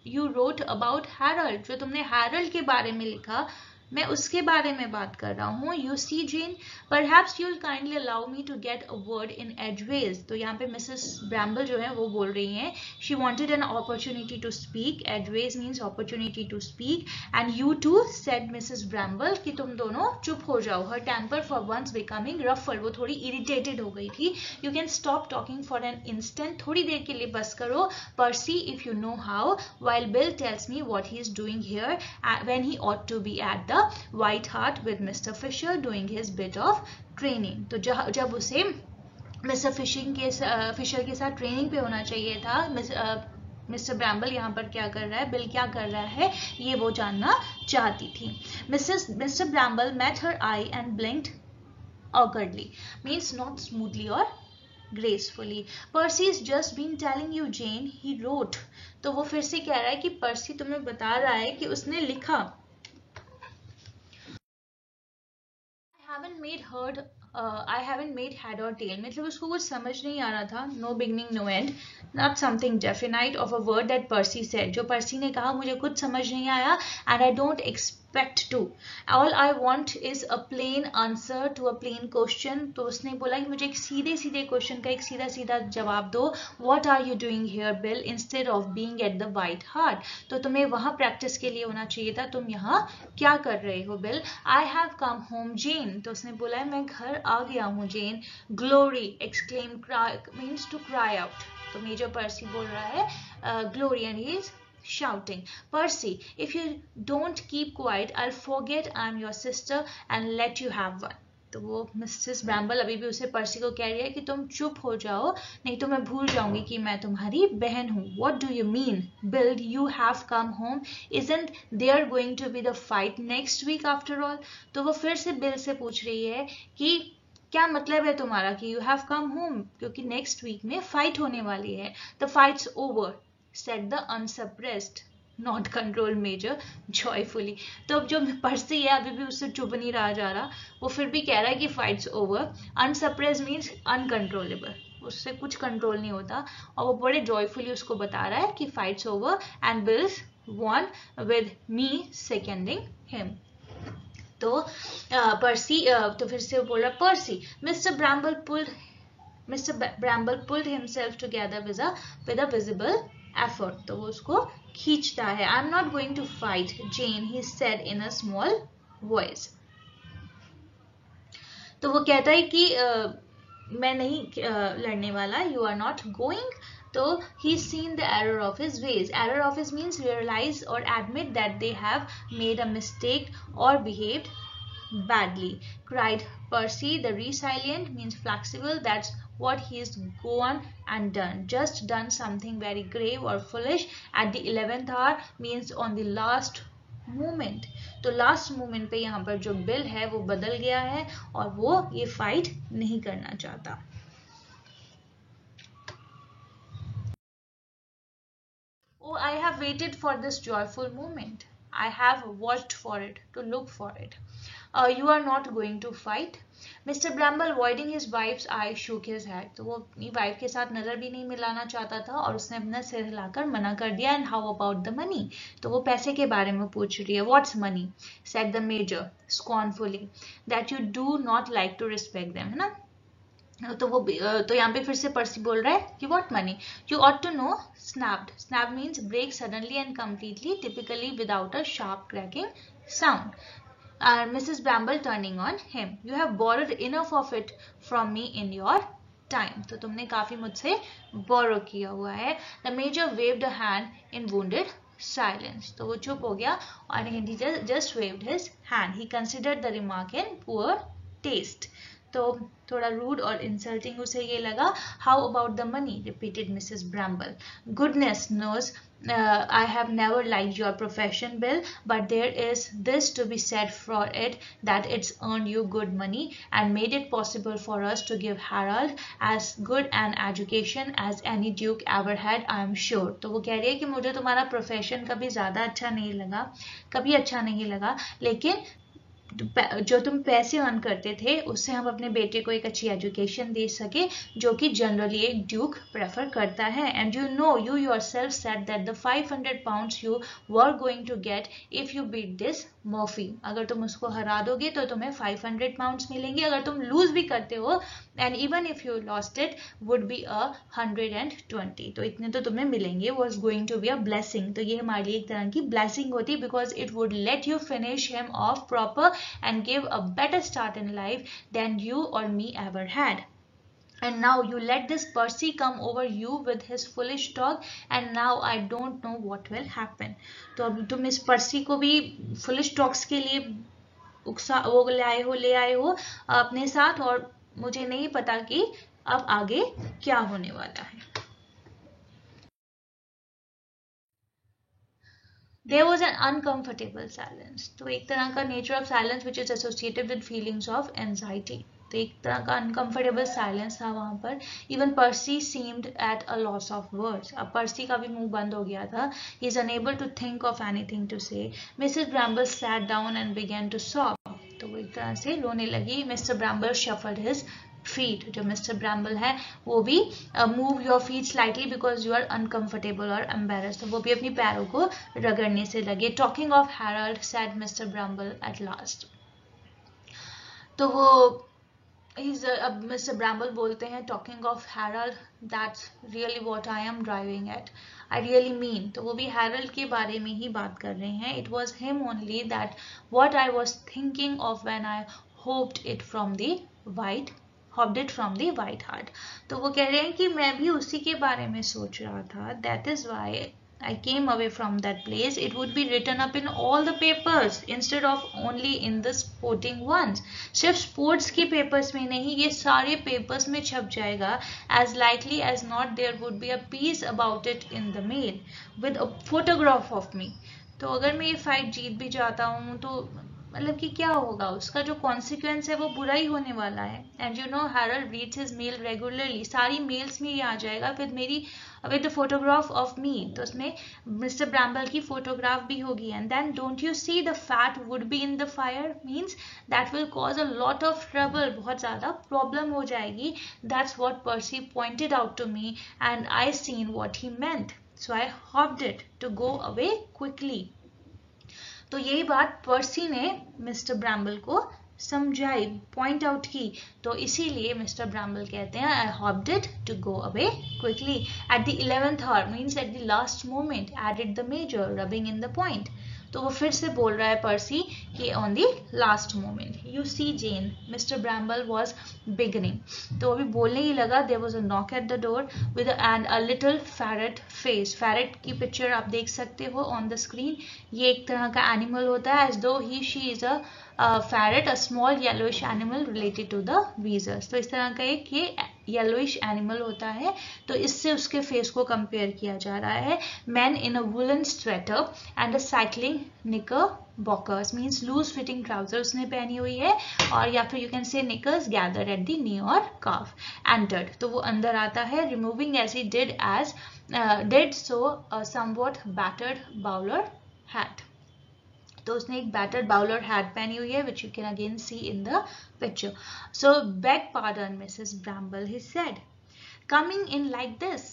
you wrote about Harold. जो तुमने हैरल्ड के बारे में लिखा मैं उसके बारे में बात कर रहा हूँ. You see Jane, perhaps you'll kindly allow me to get a word in edgeways. तो यहाँ पे मिसेस ब्रैम्बल जो है वो बोल रही हैं she wanted an opportunity to speak. Edgeways means opportunity to speak. And you too said Mrs Bramble कि तुम दोनों चुप हो जाओ. Her temper for once becoming ruffle, वो थोड़ी इरिटेटेड हो गई थी. You can stop talking for an instant, थोड़ी देर के लिए बस करो. Percy if you know how, while Bill tells me what he is doing here when he ought to be at the White Hart with Mr. Fisher doing his bit of training. तो जब उसे mister Fisher के साथ training पे होना चाहिए था, Mr Bramble यहाँ पर क्या कर रहा है, बिल क्या कर रहा है, ये वो जानना चाहती थी. Mr Bramble met her eye and blinked awkwardly, means not smoothly or gracefully. Percy's just been telling you, Jane, he wrote. तो वो फिर से कह रहा है कि पर्सी तुम्हें बता रहा है कि उसने लिखा. I haven't made head or tail. मतलब उसको कुछ समझ नहीं आ रहा था. No beginning, no end. Not something definite of a word that Percy said. जो पर्सी ने कहा मुझे कुछ समझ नहीं आया. And I don't expect to. All I want is a plain answer to a plain question. तो उसने बोला कि मुझे एक सीधे सीधे क्वेश्चन का एक सीधा सीधा जवाब दो. What are you doing here, Bill, instead of being at the White Hart? तो तुम्हें वहाँ प्रैक्टिस के लिए होना चाहिए था. तुम यहाँ क्या कर रहे हो, bill? I have come home, Jane. तो उसने बोला मैं घर आ गया हूँ, जेन. Glory, exclaim, cry, means to cry out. तो मेजर पर्सी बोल रहा है glory and he is shouting. Percy, if you don't keep quiet, I'll forget I'm your sister and let you have one. तो वो मिसेस ब्रैम्बल अभी भी उसे पर्सी को कह रही है कि तुम चुप हो जाओ, नहीं तो मैं भूल जाऊंगी कि मैं तुम्हारी बहन हूँ. What do you mean, Bill? You have come home. Isn't there going to be the fight next week after all? तो वो फिर से बिल से पूछ रही है कि क्या मतलब है तुम्हारा कि you have come home, क्योंकि next week में fight होने वाली है. The fight's over, said the unsuppressed not control measure joyfully. तो अब जो पर्सी है अभी भी उससे चुप नहीं रहा जा रहा, वो फिर भी कह रहा है कि फाइट्स ओवर। अनसप्रेस मीन्स अनकंट्रोलेबल, उससे कुछ कंट्रोल नहीं होता, और वो बड़े जॉयफुली उसको बता रहा है कि fights over and bills won with me seconding him। तो पर्सी तो फिर से बोल रहा पर्सी, Mr. Bramble pulled himself together with a visible effort। तो वो उसको खींचता है। I'm not going to fight, Jane, he said in a small voice। तो वो कहता है कि मैं नहीं लड़ने वाला, you are not going। तो he's seen the error of his ways। Error of his means realize or admit that they have made a mistake or behaved badly, cried Percy. The resilient means flexible, that's what he's gone and done, just done something very grave or foolish at the 11th hour means on the last moment। तो last moment पे यहाँ पर जो bill है वो बदल गया है और वो ये फाइट नहीं करना चाहता। Oh, I have waited for this joyful moment. I have watched for it, to look for it। You are not going to fight? Mr. Bramble, avoiding his wife's eye, shook his head। तो वो अपनी wife के साथ नजर भी नहीं मिलाना चाहता था और उसने अपना सिर हिलाकर मना कर दिया। And how about the money? तो वो पैसे के बारे में पूछ रही है। What's money? said the major scornfully, that you do not like to respect them, है ना। तो वो तो यहाँ पे फिर से पर्सी बोल रहा है कि what money, you ought to know. Snapped, snap means break suddenly and completely, typically without a sharp cracking sound. Mrs. Bramble turning on him, you have borrowed enough of it from me in your time। तो तुमने काफी मुझसे बोरो किया हुआ है। The major waved a hand in wounded silence। तो वो चुप हो गया और he just waved his hand। He considered the remark in poor taste। तो थोड़ा रूड और इंसल्टिंग उसे ये लगा। How about the money, repeated Mrs Bramble. Goodness knows I have never liked your profession, Bill, but there is this to be said for it, that it's earned you good money and made it possible for us to give Harold as good an education as any duke ever had, I am sure। तो वो कह रही है कि मुझे तुम्हारा profession कभी ज़्यादा अच्छा नहीं लगा, कभी अच्छा नहीं लगा, लेकिन जो तुम पैसे अर्न करते थे उससे हम अपने बेटे को एक अच्छी एजुकेशन दे सके, जो कि जनरली एक ड्यूक प्रेफर करता है। And you know you yourself said that the 500 pounds you were going to get if you beat this Murphy. अगर तुम उसको हरा दोगे तो तुम्हें 500 पाउंड्स मिलेंगे, अगर तुम लूज भी करते हो and even if you lost it would be 120। तो इतने तो तुम्हें मिलेंगे, was going to be a blessing. तो ये हमारे लिए एक तरह की ब्लेसिंग होती, because it would let you finish him off proper and give a better start in life than you or me ever had। And now you let this Percy come over you with his foolish talk, and now I don't know what will happen। तो अब तुम इस पर्सी को भी foolish talks के लिए वो ले आए हो अपने साथ, और मुझे नहीं पता कि अब आगे क्या होने वाला है। There was an uncomfortable silence। तो एक तरह का nature of silence which is associated with feelings of anxiety। तो एक तरह का uncomfortable silence था वहाँ पर। Even Percy seemed at a loss of words। अब पर्सी का भी मुंह बंद हो गया था। He is unable to think of anything to say। Mrs. Bramble sat down and began to sob। तो वो एक तरह से रोने लगी। Mr. Bramble shuffled his feet। जो मिस्टर ब्रैम्बल है वो भी move your feet slightly because you are uncomfortable और एम्बेरस्ड। तो वो भी अपनी पैरों को रगड़ने से लगे। Talking of Harold said Mr Bramble at last. तो वो अब मिस्टर ब्रैम्बल बोलते हैं talking of Harold, that's really what I am driving at, I really mean. तो वो भी हैरोल्ड के बारे में ही बात कर रहे हैं। It was him only that what I was thinking of when I hoped it from the white heart. तो वो कह रहे हैं कि मैं भी उसी के बारे में सोच रहा था। That is why I came away from that place. It would be written up in all the papers instead of only in the sporting ones। सिर्फ स्पोर्ट्स के पेपर्स में नहीं, ये सारे पेपर्स में छप जाएगा। As likely as not there would be a piece about it in the mail with a photograph of me। तो अगर मैं ये फाइट जीत भी जाता हूँ तो मतलब कि क्या होगा, उसका जो कॉन्सिक्वेंस है वो बुरा ही होने वाला है. And you know Harold reads his mail regularly, सारी मेल्स में ये आ जाएगा with the photograph of me, तो उसमें मिस्टर ब्रैम्बल की फोटोग्राफ भी होगी. And then don't you see the fat would be in the fire, means that will cause a lot of trouble, बहुत ज़्यादा प्रॉब्लम हो जाएगी. That's what Percy pointed out to me and I seen what he meant, so I hopped it to go away quickly. तो यही बात पर्सी ने mister ब्रैम्बल को समझाई, पॉइंट आउट की, तो इसीलिए मिस्टर ब्रैम्बल कहते हैं I hopped it to go away quickly. At the 11th hour means at the last moment added the major rubbing in the point. तो वो फिर से बोल रहा है पर्सी कि on the last moment you see Jane Mr Bramble was beginning. तो अभी बोलने ही लगा there was a knock at the door with and a little ferret face. Ferret की पिक्चर आप देख सकते हो ऑन द स्क्रीन. ये एक तरह का एनिमल होता है, as though she is a अ ferret, a small yellowish animal related to the weasels. तो इस तरह का एक ये येलोइश एनिमल होता है, तो इससे उसके फेस को कंपेयर किया जा रहा है. Man in a woollen sweater and a cycling knickerbockers means loose fitting trouser उसने पहनी हुई है, और या फिर you can say knickers gathered at the knee or calf. Entered, तो वो अंदर आता है. Removing as he did so a somewhat battered bowler hat. तो उसने एक बैटर्ड बाउलर हैट पहनी हुई है, which you can again see in the picture. So beg pardon, Mrs. Bramble, he said, coming in like this.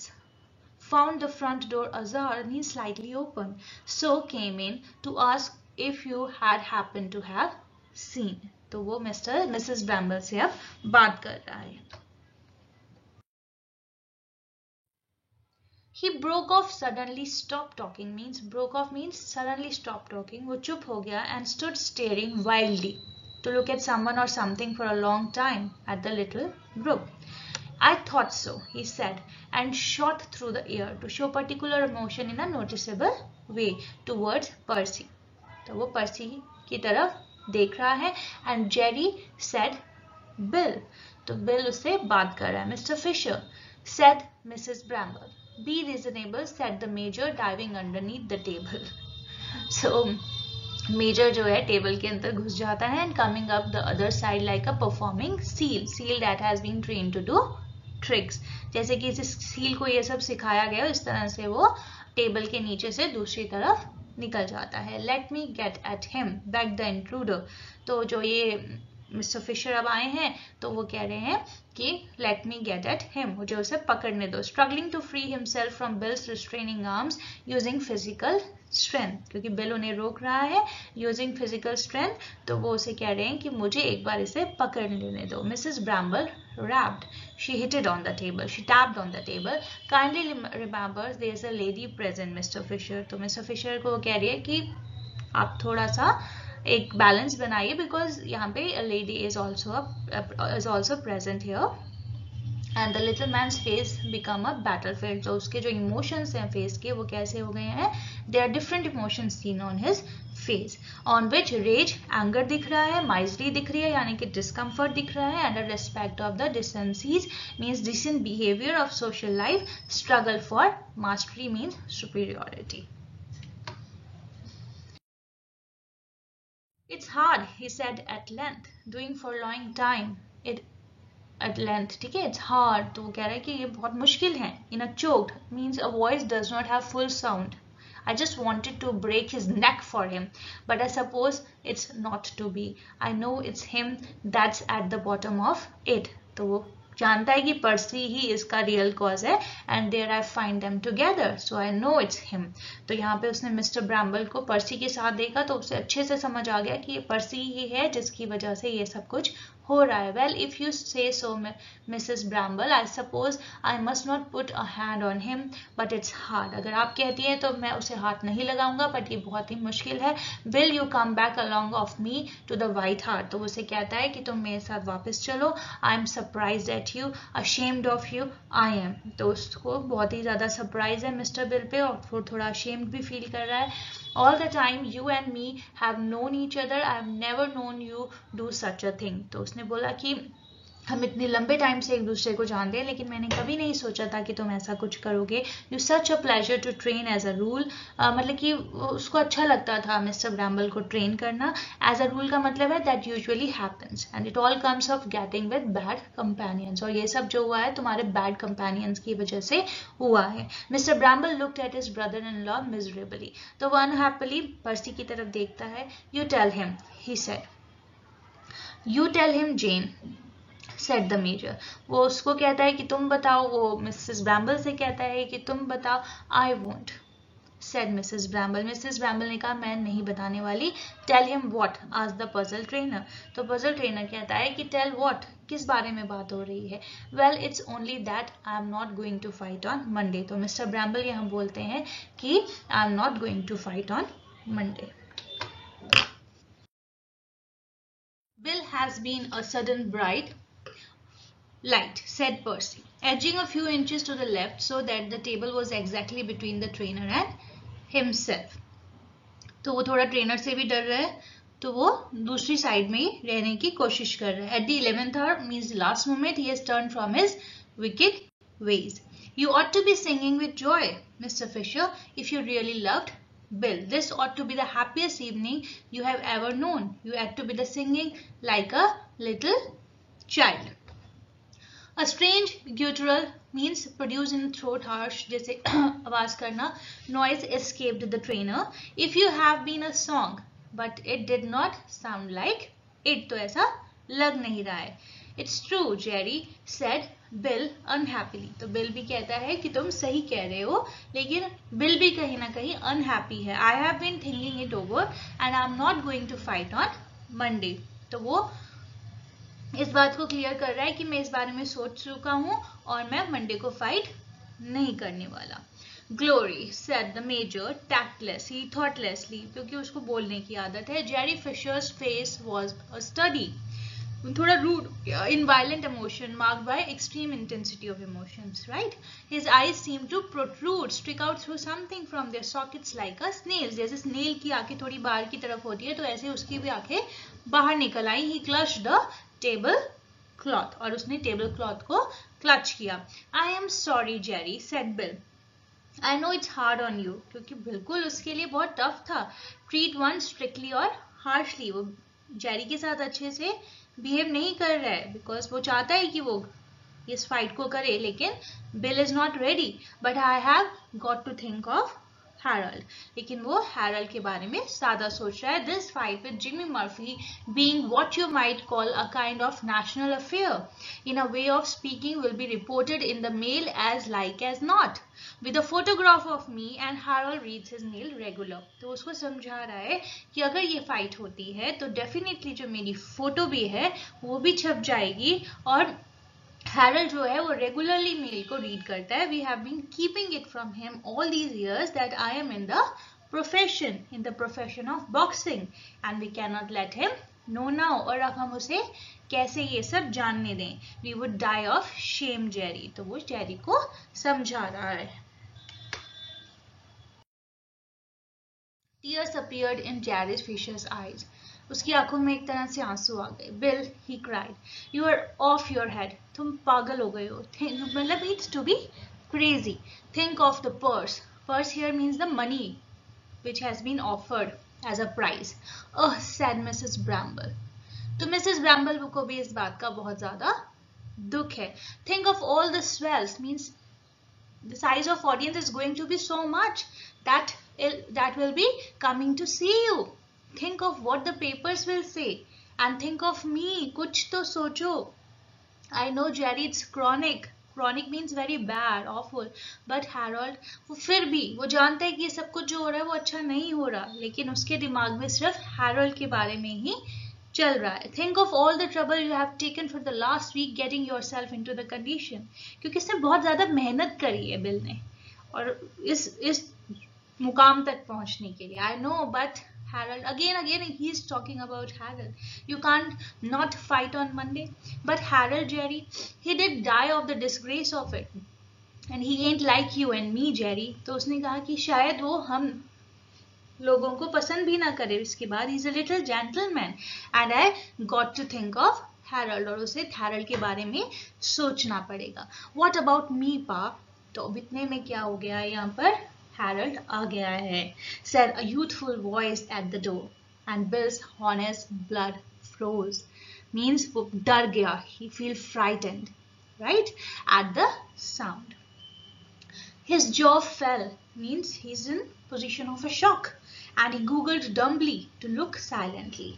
Found the front door ajar means slightly open, so came in to ask if you had happened to have seen. तो वो Mrs. Bramble से अब बात कर रहा है. He broke off suddenly, stopped talking means broke off means suddenly stopped talking. वो चुप हो गया and stood staring wildly to look at someone or something for a long time at the little group. I thought so, he said, and shot through the air to show particular emotion in a noticeable way towards Percy. तो वो पर्सी की तरफ देख रहा है. And Jerry said, Bill. तो bill उससे बात कर रहा है. Mr. Fisher, said Mrs. Bramble. Be reasonable, said the major, diving underneath the table. So, major जो है टेबल के अंदर घुस जाता है and coming up the other side like a performing seal that has been trained to do tricks. जैसे कि इस seal को ये सब सिखाया गया, इस तरह से वो टेबल के नीचे से दूसरी तरफ निकल जाता है. Let me get at him, begged the intruder. तो जो ये मिस्टर फिशर अब आए हैं तो वो कह रहे हैं कि let me get at him, मुझे उसे पकड़ने दो. Struggling to free himself from Bill's restraining arms using physical strength, क्योंकि बिल उन्हें रोक रहा है यूजिंग फिजिकल स्ट्रेंथ, तो वो उसे कह रहे हैं कि मुझे एक बार इसे पकड़ लेने दो. Mrs Bramble rapped. She hit it on the table. She tapped on the table. Kindly remember there is a lady present, Mr. Fisher. तो मिस्टर फिशर को वो कह रही है कि आप थोड़ा सा एक बैलेंस बनाइए, बिकॉज यहाँ पे lady is also present here. And the little man's face become a battlefield. तो उसके जो इमोशंस हैं फेस के वो कैसे हो गए हैं, they are different emotions seen on his face, on which rage anger दिख रहा है, माइजरी दिख रही है यानी कि डिस्कम्फर्ट दिख रहा है, and respect of the decencies means decent behaviour of social life, struggle for mastery means superiority. It's hard, he said at length, doing for a long time. At length, ठीक है, it's hard. तो वो कह रहा है कि ये बहुत मुश्किल है. In a choked means a voice does not have full sound. I just wanted to break his neck for him, but I suppose it's not to be. I know it's him that's at the bottom of it. तो वो जानता है कि Percy ही इसका real cause है, and there I find them together, so I know it's him. तो यहाँ पे उसने मिस्टर ब्रैम्बल को पर्सी के साथ देखा तो उसे अच्छे से समझ आ गया कि ये पर्सी ही है जिसकी वजह से ये सब कुछ हो रहा है. Well if you say so Mrs Bramble, I suppose I must not put a hand on him, but it's hard. अगर आप कहती हैं तो मैं उसे हाथ नहीं लगाऊंगा, बट ये बहुत ही मुश्किल है. Will you come back along of me to the White Hart. तो उसे कहता है कि तुम मेरे साथ वापस चलो. I am surprised eight you, ashamed of you I am. तो उसको बहुत ही ज्यादा सरप्राइज है मिस्टर बिल पे, और फिर थोड़ा अशेम्ड भी फील कर रहा है. All the time you and me have known each other, I have never known you do such a thing. तो उसने बोला कि हम इतने लंबे टाइम से एक दूसरे को जानते हैं, लेकिन मैंने कभी नहीं सोचा था कि तुम ऐसा कुछ करोगे. You such a pleasure to train as a rule. मतलब कि उसको अच्छा लगता था मिस्टर ब्रैम्बल को ट्रेन करना. एज अ रूल का मतलब है that usually happens and it all comes of getting with bad companions. और ये सब जो हुआ है तुम्हारे बैड कंपेनियंस की वजह से हुआ है. Mr Bramble looked at his brother in law miserably. तो वो अनहैप्पीली पर्सी की तरफ देखता है. You tell him, he said. You tell him Jane, said the major. वो उसको कहता है कि तुम बताओ. वो मिसेस ब्रैम्बल से कहता है कि तुम बताओ. I won't, said Mrs Bramble. Mrs Bramble ने कहा मैं नहीं बताने वाली. Tell him what, asked the puzzle trainer. तो पजल ट्रेनर कहता है कि टेल व्हाट, किस बारे में बात हो रही है. Well it's only that I am not going to fight on Monday. तो मिस्टर ब्रैम्बल यहाँ बोलते हैं कि I am not going to fight on Monday. Bill has been a sudden bright light, said Percy, edging a few inches to the left so that the table was exactly between the trainer and himself. तो वो थोड़ा trainer से भी डर रहा है, तो वो दूसरी साइड में ही रहने की कोशिश कर रहा है. At the 11th hour, means the last moment, he has turned from his wicked ways. You ought to be singing with joy, Mr. Fisher, if you really loved Bill. This ought to be the happiest evening you have ever known. You ought to be the singing like a little child. A strange guttural means produced in throat, harsh जैसे आवाज करना. Noise escaped the trainer. If you have been a song, but it did not sound like it. तो ऐसा लग नहीं रहा है. It's true, Jerry, said Bill unhappily. तो बिल भी कहता है कि तुम सही कह रहे हो, लेकिन बिल भी कहीं ना कहीं unhappy है. I have been thinking it over and I'm not going to fight on Monday. तो वो इस बात को क्लियर कर रहा है कि मैं इस बारे में सोच चुका हूं और मैं मंडे को फाइट नहीं करने वाला. Glory, said the major tactlessly, thoughtlessly, क्योंकि उसको बोलने की आदत है. Jerry Fisher's face was a study. थोड़ा rude, in violent emotion marked by extreme intensity of emotions, right. His eyes seem to protrude, stick out through something from their sockets like a snail. जैसे snail की आंखें थोड़ी बाहर की तरफ होती है, तो ऐसे उसकी भी आंखें बाहर निकल आई. ही क्लच्ड द टेबल क्लॉथ, और उसने टेबल क्लॉथ को क्लच किया. I am sorry Jerry, said bill. I know it's hard on you, क्योंकि बिल्कुल उसके लिए बहुत टफ था. ट्रीट वन स्ट्रिक्टली और हार्शली. वो जेरी के साथ अच्छे से बिहेव नहीं कर रहा है, बिकॉज वो चाहता है कि वो इस फाइट को करे, लेकिन Bill is not ready. But I have got to think of Harold. लेकिन वो हैरल्ड के बारे में ज्यादा सोच रहा है. This fight with Jimmy Murphy being what you might call a kind of national affair in a way of speaking will be reported in the mail as like as not with a photograph of me and Harold reads his mail regular. तो उसको समझा रहा है कि अगर ये fight होती है तो डेफिनेटली जो मेरी फोटो भी है वो भी छप जाएगी, और हैरल्ड जो है वो रेगुलरली मेल को रीड करता है. We have been keeping it from him all these years that I am in the profession of boxing and we can not let him know now. और अब हम उसे कैसे ये सब जानने दें. We would die of shame Jerry. तो वो जेरी को समझा रहा है. Tears appeared in Jared Fisher's eyes. उसकी आंखों में एक तरह से आंसू आ गए. Bill, he cried, you are off your head. तुम पागल हो गए हो. मतलब it's to be crazy. Think of the purse. Purse here means the money which has been offered as a prize. Oh, said Mrs. Bramble. तो Mrs ब्रैम्बल को भी इस बात का बहुत ज्यादा दुख है. Think of all the swells means the size of audience is going to be so much that will be coming to see you. Think of what the papers will say and think of me. कुछ तो सोचो. I know Jerry, it's chronic. Chronic means very bad, awful. But Harold, वो फिर भी वो जानता है कि ये सब कुछ जो हो रहा है वो अच्छा नहीं हो रहा, लेकिन उसके दिमाग में सिर्फ हैरोल्ड के बारे में ही चल रहा है. Think of all the trouble you have taken for the last week getting yourself into the condition. क्योंकि इसने बहुत ज्यादा मेहनत करी है बिल ने, और इस मुकाम तक पहुंचने के लिए. I know, but Harold, again he is talking about Harold. You can't not fight on Monday. But Harold, Jerry, he did die of the disgrace of it. And he ain't like you and me, Jerry. तो उसने कहा कि शायद वो हम लोगों को पसंद भी ना करे इसके बाद. He's a little gentleman. And I got to think of Harold और उसे हैरल्ड के बारे में सोचना पड़ेगा. What about me, Pa? तो अब इतने में क्या हो गया यहाँ पर हैरल्ड आ गया है. Said a youthful voice at the door and Bill's honest blood froze. Means वो डर गया. He feel frightened, right? At the sound. His jaw fell. Means he's in position of a shock. And he googled dumbly to look silently.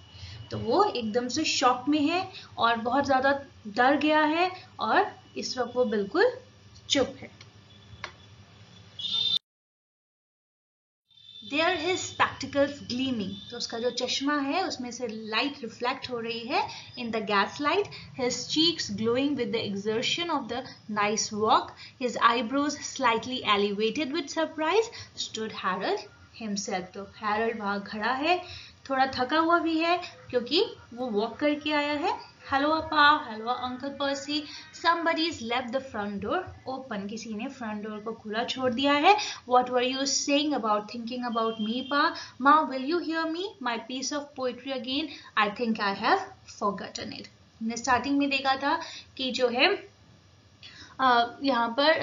तो वो एकदम से shock में है और बहुत ज्यादा डर गया है और इस वक्त वो बिल्कुल चुप है. There his spectacles gleaming. तो उसका जो चश्मा है उसमें से लाइट रिफ्लेक्ट हो रही है in the gaslight. His cheeks glowing with the exertion of the nice walk. His eyebrows slightly elevated with surprise. Stood Harold himself. तो Harold वहाँ खड़ा है, थोड़ा थका हुआ भी है क्योंकि वो वॉक करके आया है. Hello Appa, hello Uncle Percy. Somebody's left the front door open. किसी ने front door को खुला छोड़ दिया है. What were you saying about thinking about me, Pa? Ma, will you hear me? My piece of poetry again. I think I have forgotten it. हमने starting में देखा था कि जो है यहाँ पर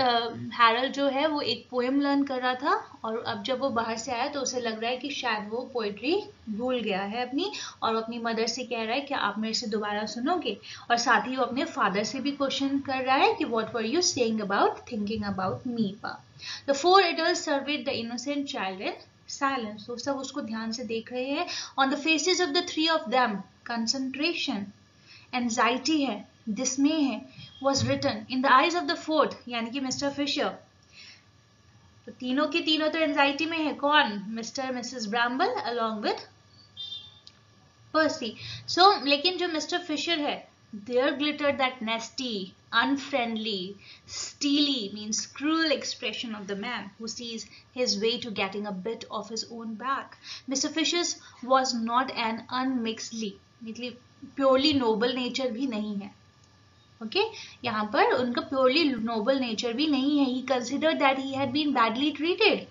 हैरल्ड जो है वो एक पोएम लर्न कर रहा था और अब जब वो बाहर से आया तो उसे लग रहा है कि शायद वो पोएट्री भूल गया है अपनी और अपनी मदर से कह रहा है कि आप मेरे से दोबारा सुनोगे और साथ ही वो अपने फादर से भी क्वेश्चन कर रहा है कि what were you saying about thinking about me, pa. The four adults served the innocent child in silence. वो सब उसको ध्यान से देख रहे हैं. On the faces of the three of them concentration, anxiety है, dismay है, was written in the eyes of the fourth यानी कि मिस्टर फिशर. तो तीनों के तीनों तो एंजाइटी में है. कौन? Mr Mrs Bramble along with Percy. So लेकिन जो मिस्टर फिशर है, there glittered that nasty, unfriendly, steely means cruel expression of the man who sees his way to getting a bit of his own back. Mr. Fisher's was not an unmixedly, मतलब purely noble nature भी नहीं है. Okay यहाँ पर उनका purely Nobel nature भी नहीं है. He considered that he had been badly treated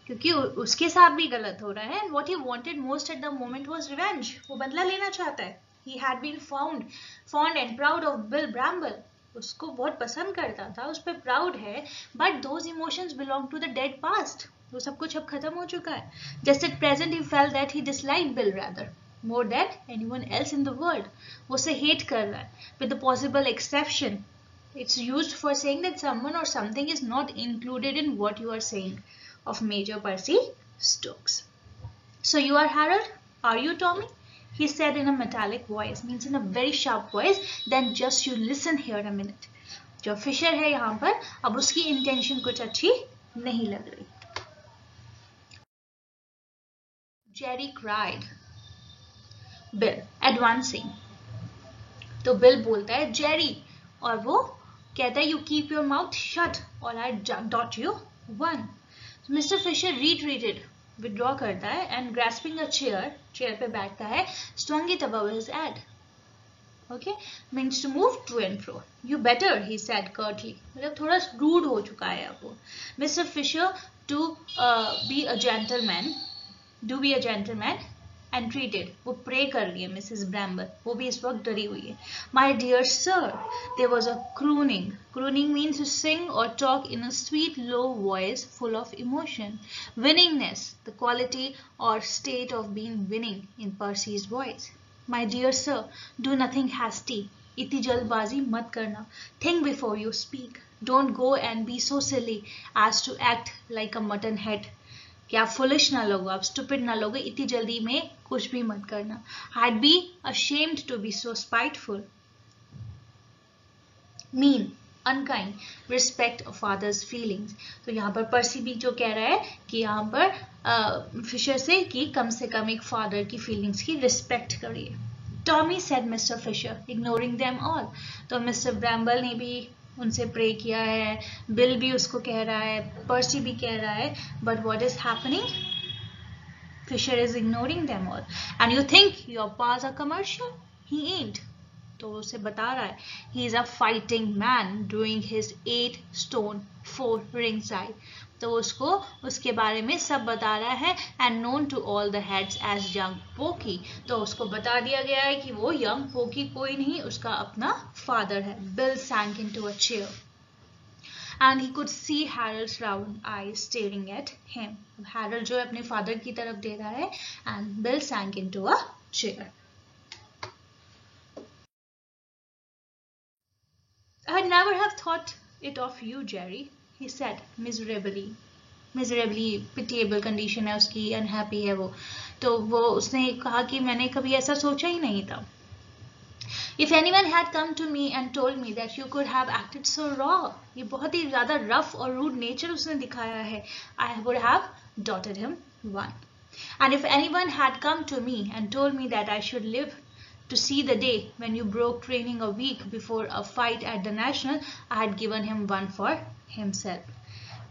क्योंकि उसके साथ भी गलत हो रहा है. And what he wanted most at the moment was revenge. वो बदला लेना चाहता है. He had been fond and proud of Bill Bramble. उसको बहुत पसंद करता था, उस पर प्राउड है. But those emotions belong to the dead past. वो सब कुछ अब खत्म हो चुका है. Just at present he felt that he disliked bill rather more than anyone else in the world. वो उसे hate कर रहा है. With the possible exception, it's used for saying that someone or something is not included in what you are saying of Major Percy Stokes. So you are Harold? Are you Tommy? He said in a metallic voice, means in a very sharp voice. Then just you listen here a minute. जो Fisher है यहाँ पर अब उसकी intention कुछ अच्छी नहीं लग रही. Jerry cried. Bill advancing. तो बिल बोलता है जेरी और वो कहता है you keep your mouth shut और I dot you one. Mr Fisher retreated, withdraw करता है एंड ग्रास्पिंग अ चेयर पे बैठता है, swung it above his head. Okay, means to move to and fro. You better, he said curtly. मतलब थोड़ा rude हो चुका है अब वो. Mister Fisher to be a gentleman, do be a gentleman and treated. वो प्रे कर रही है मिसेस ब्रैम्बल. वो भी इस वक्त डरी हुई है. My dear sir, there was a crooning. Crooning means to sing or talk in a sweet low voice full of emotion. Winningness, the quality or state of being winning in Percy's voice. My dear sir, do nothing hasty. इतनी जल्दबाजी मत करना. Think before you speak. Don't go and be so silly as to act like a mutton head. कि आप foolish ना लोगो, आप stupid ना लोगो, इतनी जल्दी में कुछ भी मत करना. I'd be ashamed to be so spiteful, mean, unkind, respect of father's feelings. तो यहाँ पर पर्सी भी जो कह रहा है कि यहाँ पर फिशर से कि कम से कम एक फादर की फीलिंग्स की रिस्पेक्ट करिए. Tommy said Mr. Fisher, ignoring them all. तो मिस्टर ब्रैम्बल ने भी उनसे प्रे किया है, बिल भी उसको कह रहा है, पर्सी भी कह रहा है, but what is happening? Fisher is ignoring them all. And you think your pass a commercial? He ain't. तो उसे बता रहा है he is a fighting man doing his 8 stone 4 ringside. तो उसको उसके बारे में सब बता रहा है and known to all the heads as Young Pokey. तो उसको बता दिया गया है कि वो यंग पोकी कोई नहीं, उसका अपना फादर है। Bill sank into a chair and he could see Harold's round eyes staring at him. Harold जो है अपने फादर की तरफ दे रहा है and Bill sank into a chair. I never have thought it of you, Jerry, he said miserably. Pitiable condition है उसकी, unhappy है वो। तो वो उसने कहा कि मैंने कभी ऐसा सोचा ही नहीं था। If anyone had come to me and told me that you could have acted so raw, ये बहुत ही ज़्यादा rough और rude nature उसने दिखाया है, I would have dotted him one. And if anyone had come to me and told me that I should live to see the day when you broke training a week before a fight at the National, I had given him one for himself.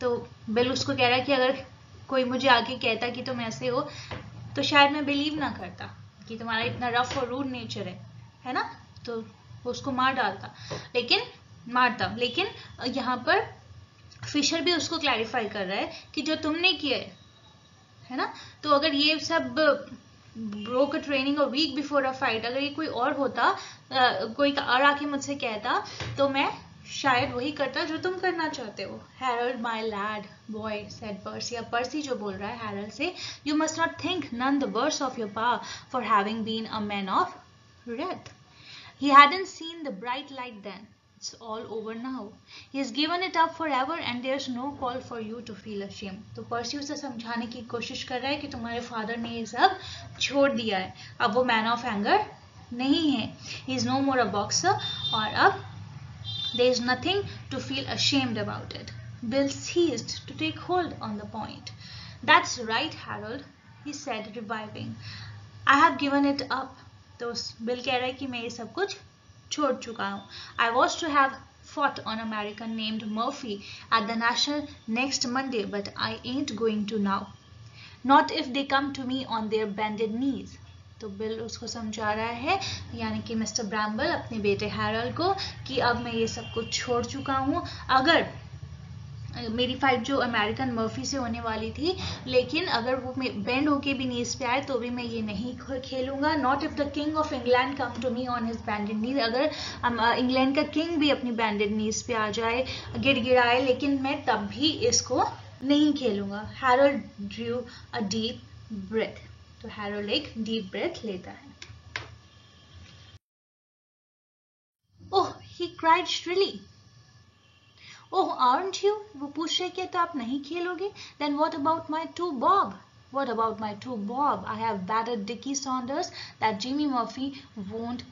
तो bill उसको कह रहा है कि अगर कोई मुझे आके कहता कि तुम ऐसे हो, तो शायद मैं बिलीव ना करता कि तुम्हारा इतना रफ और रूड नेचर है ना, तो वो उसको मारता। लेकिन यहाँ पर फिशर भी उसको क्लैरिफाई कर रहा है कि जो तुमने किया है ना, तो अगर ये सब broke a training a week before a fight, अगर ये कोई और होता, कोई और आके मुझसे कहता, तो मैं शायद वही करता जो तुम करना चाहते हो। Harold my lad boy said Percy. अब पर्सी जो बोल रहा है हैरोल्ड से, you must not think none the worse of your power for having been a man of wrath. He hadn't seen the bright light then. It's all over now. He has given it up forever and there's no call for you to feel ashamed. तो पर्सी उसे समझाने की कोशिश कर रहा है कि तुम्हारे फादर ने ये सब छोड़ दिया है, अब वो मैन ऑफ एंगर नहीं है। He is no more a boxer और अब there is nothing to feel ashamed about it. Bill ceased to take hold on the point. That's right, Harold, he said, reviving. I have given it up. तो bill कह रहा है कि मैं ये सब कुछ छोड़ चुका हूँ। I was to have fought an American named Murphy at the National next Monday, but I ain't going to now. Not if they come to me on their bended knees. तो बिल उसको समझा रहा है, यानी कि mister ब्रैम्बल अपने बेटे Harold को, कि अब मैं ये सब कुछ छोड़ चुका हूँ। अगर मेरी फाइट जो अमेरिकन मर्फी से होने वाली थी, लेकिन अगर वो बेंड होके भी नीज पे आए तो भी मैं ये नहीं खेलूंगा। Not if the king of England come to me on his bended knees. अगर इंग्लैंड का किंग भी अपनी बैंडेड नीज पे आ जाए, गिड़गिड़ाए, लेकिन मैं तब भी इसको नहीं खेलूंगा। Harold drew a deep breath. तो हैरोल्ड एक डीप ब्रेथ लेता है। Oh, he cried shrilly. Oh, aren't you? वो पूछ रहे, क्या तो आप नहीं खेलोगे? Then what about my two Bob? What about my two Bob? I have batted Dickie Saunders that Jimmy Murphy won't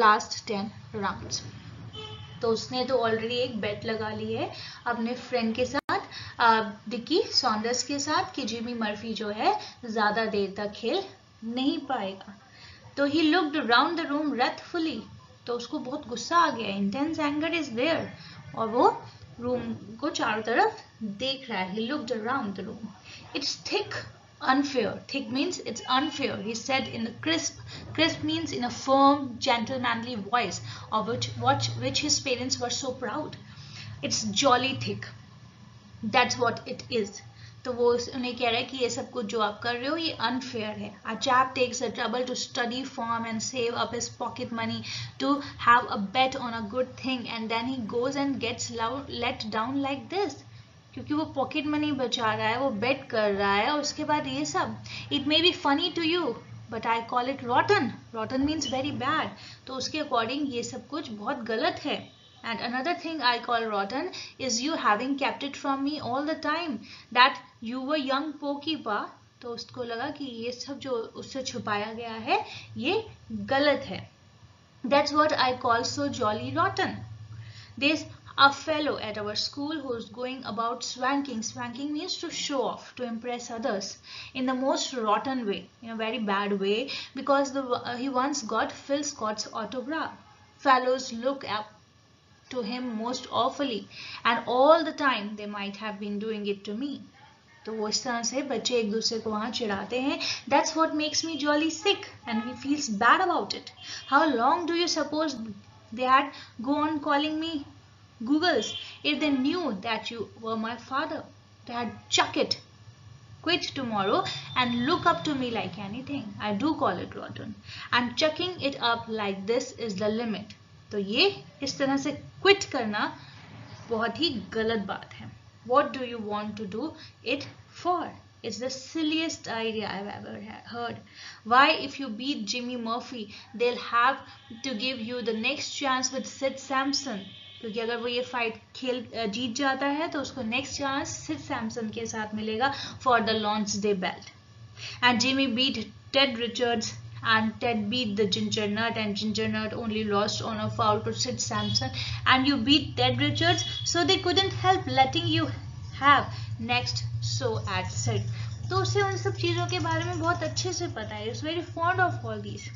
last 10 rounds. तो उसने तो ऑलरेडी एक बेट लगा ली है अपने फ्रेंड के साथ, डिकी सॉन्डर्स के साथ, कि जिमी मर्फी जो है ज्यादा देर तक खेल नहीं पाएगा। तो he looked around the room wrathfully. तो उसको बहुत गुस्सा आ गया। Intense anger is there. और वो रूम को चारों तरफ देख रहा है। He looked around the room. It's thick, unfair. Thick means it's unfair. He said in a crisp. Crisp means in a firm, gentlemanly voice, of which his parents were so proud. It's jolly thick. That's what it is. तो वो उन्हें कह रहा है कि ये सब कुछ जो आप कर रहे हो ये unfair है. A chap takes the trouble to study form and save up his pocket money to have a bet on a good thing and then he goes and gets let down like this. क्योंकि वो pocket money बचा रहा है, वो बेट कर रहा है, और उसके बाद ये सब. It may be funny to you, but I call it rotten. Rotten means very bad. तो उसके अकॉर्डिंग ये सब कुछ बहुत गलत है. And another thing I call rotten is you having kept it from me all the time that you were young Pokey Pa. तो उसको लगा कि ये सब जो उससे छुपाया गया है ये गलत है. That's what I call so jolly rotten. There's a fellow at our school who's going about swanking. Swanking means to show off, to impress others in the most rotten way, in a very bad way, because he once got Phil Scott's autograph. Fellows look up to him most awfully and all the time they might have been doing it to me. तो वो इस तरह से बच्चे एक दूसरे को वहां चिढ़ाते हैं. That's what makes me jolly sick and he feels bad about it. How long do you suppose they had go on calling me Googles, if they knew that you were my father, they'd chuck it, quit tomorrow and look up to me like anything. I do call it rotten. And chucking it up like this is the limit. तो ये इस तरह से quit करना बहुत ही गलत बात है. What do you want to do it for? It's the silliest idea I've ever heard. Why, if you beat Jimmy Murphy, they'll have to give you the next chance with Sid Sampson. क्योंकि अगर वो ये fight जीत जाता है तो उसको next chance Sid Samson के साथ मिलेगा for the Lonsdale belt. And Jimmy beat Ted Richards and Ted beat the Ginger Nut, and Ginger Nut only lost on a foul to Sid Sampson, and you beat Ted Richards, so they couldn't help letting you have next so at Sid. तो उसे उन सब चीज़ों के बारे में बहुत अच्छे से पता है. It's very fond of all these.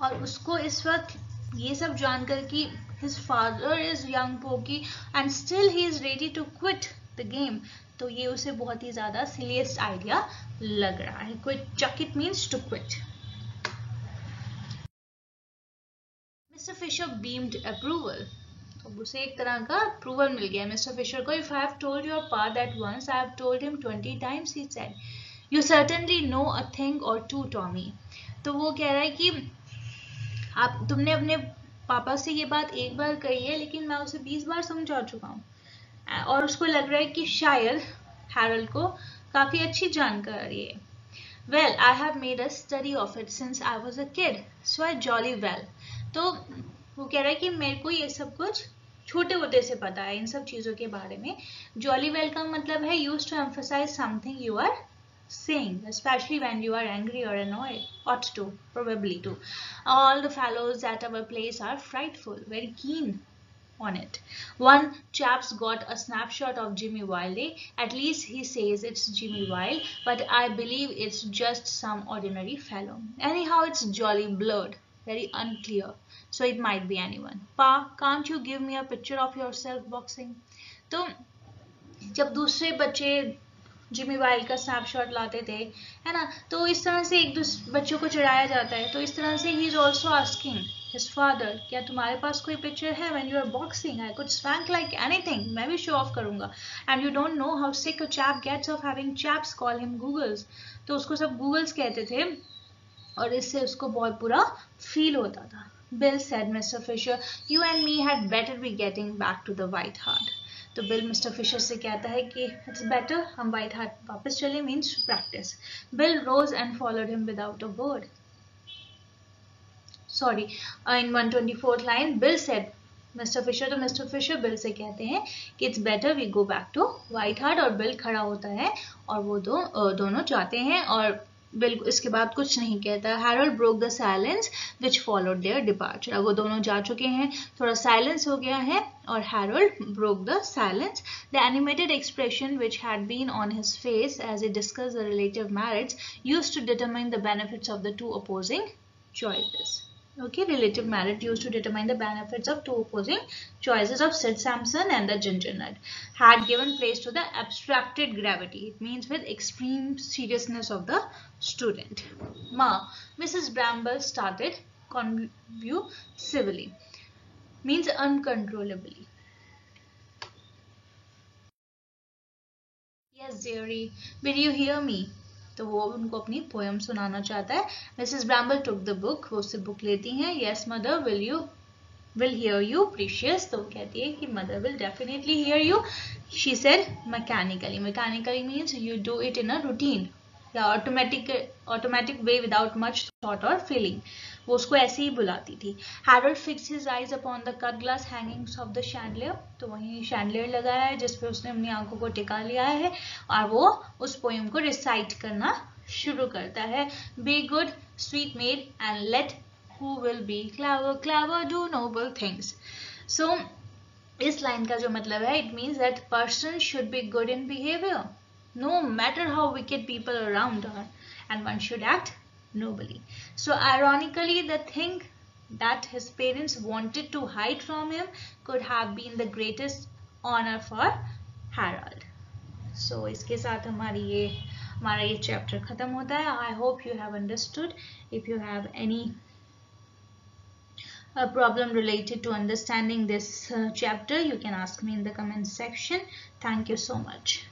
और उसको इस वक्त ये सब जानकर कि his father is young pokey and still he is ready to quit the game, तो ये उसे बहुत ही ज़्यादा silliest idea लग रहा है. Quit, chuck it means to quit. Mr. Fisher beamed approval. तो उसे एक तरह का approval मिल गया Mr. Fisher को. If I have told your pa that once, I have told him 20 times, he said. You certainly know a thing or two, Tommy. तो वो कह रहा है कि तुमने अपने पापा से ये बात एक बार कही है, लेकिन मैं उसे 20 बार समझा चुका हूँ. और उसको लग रहा है कि शायद हैरोल्ड को काफी अच्छी जानकारी है. Well, I have made a study of it since I was a kid, so I jolly well. तो वो कह रहा है कि मेरे को ये सब कुछ छोटे होते से पता है इन सब चीजों के बारे में. Jolly well का मतलब है used to emphasize something you are saying, especially when you are angry or annoyed. Ought to, probably to. All the fellows at our place are frightful, very keen on it. One chap's got a snapshot of Jimmy Wiley. At least he says it's Jimmy Wiley, but I believe it's just some ordinary fellow. Anyhow, it's jolly blurred, very unclear, so it might be anyone. Pa, can't you give me a picture of yourself boxing? तो जब दूसरे बच्चे Jimmy while का snapshot लाते थे, है ना, तो इस तरह से एक दूसरे बच्चों को चिढ़ाया जाता है. तो इस तरह से he is also asking his father, क्या तुम्हारे पास कोई पिक्चर है when you are boxing? I could swank like anything. मैं भी शो ऑफ करूंगा. And you don't know how sick a chap gets of having chaps call him Googles. तो उसको सब Googles कहते थे और इससे उसको बहुत बुरा फील होता था. Bill said, Mr. Fisher, you and me had better be getting back to the White Hart. तो बिल मिस्टर फिशर से कहता है कि इट्स बेटर हम व्हाइट हार्ट वापस चले, means practice. Bill rose and followed him without a word. Sorry, in 124th line, Bill said, Mr. Fisher, तो Mr. Fisher Bill से कहते हैं कि it's better we go back to White Hart, और Bill खड़ा होता है और वो दोनों जाते हैं और Bill इसके बाद कुछ नहीं कहता. Harold broke the silence which followed their departure. अब वो दोनों जा चुके हैं, थोड़ा silence हो गया है और Harold broke the silence. The animated expression which had been on his face as he discussed the relative merits used to determine the benefits of the two opposing choices. Okay, relative merit used to determine the benefits of two opposing choices of Sid Sampson and the Ginger Nut had given place to the abstracted gravity. It means with extreme seriousness of the student. Ma, Mrs. Bramble started convulsively, means uncontrollably. Yes, dearie, will you hear me? तो वो उनको अपनी poem सुनाना चाहता है. Mrs Bramble took the book, वो उससे book लेती हैं. Yes mother, will hear you precious. तो वो कहती है कि mother will definitely hear you. She said mechanically. Mechanically means you do it in a routine या automatic way without much thought और फीलिंग. वो उसको ऐसे ही बुलाती थी. Harold fix his eyes upon the cut glass hangings of the chandelier. तो वहीं शैंडलियर लगाया है जिस पे उसने अपनी आंखों को टिका लिया है और वो उस पोएम को रिसाइट करना शुरू करता है. Be good sweet maid and let who will be clever clever do noble things. So इस लाइन का जो मतलब है, it means that person should be good in behaviour no matter how wicked people around are, and one should act nobly. So ironically, the thing that his parents wanted to hide from him could have been the greatest honor for Harold. So इसके साथ हमारा ये chapter खत्म होता है. I hope you have understood. If you have any a problem related to understanding this chapter, you can ask me in the comment section. Thank you so much.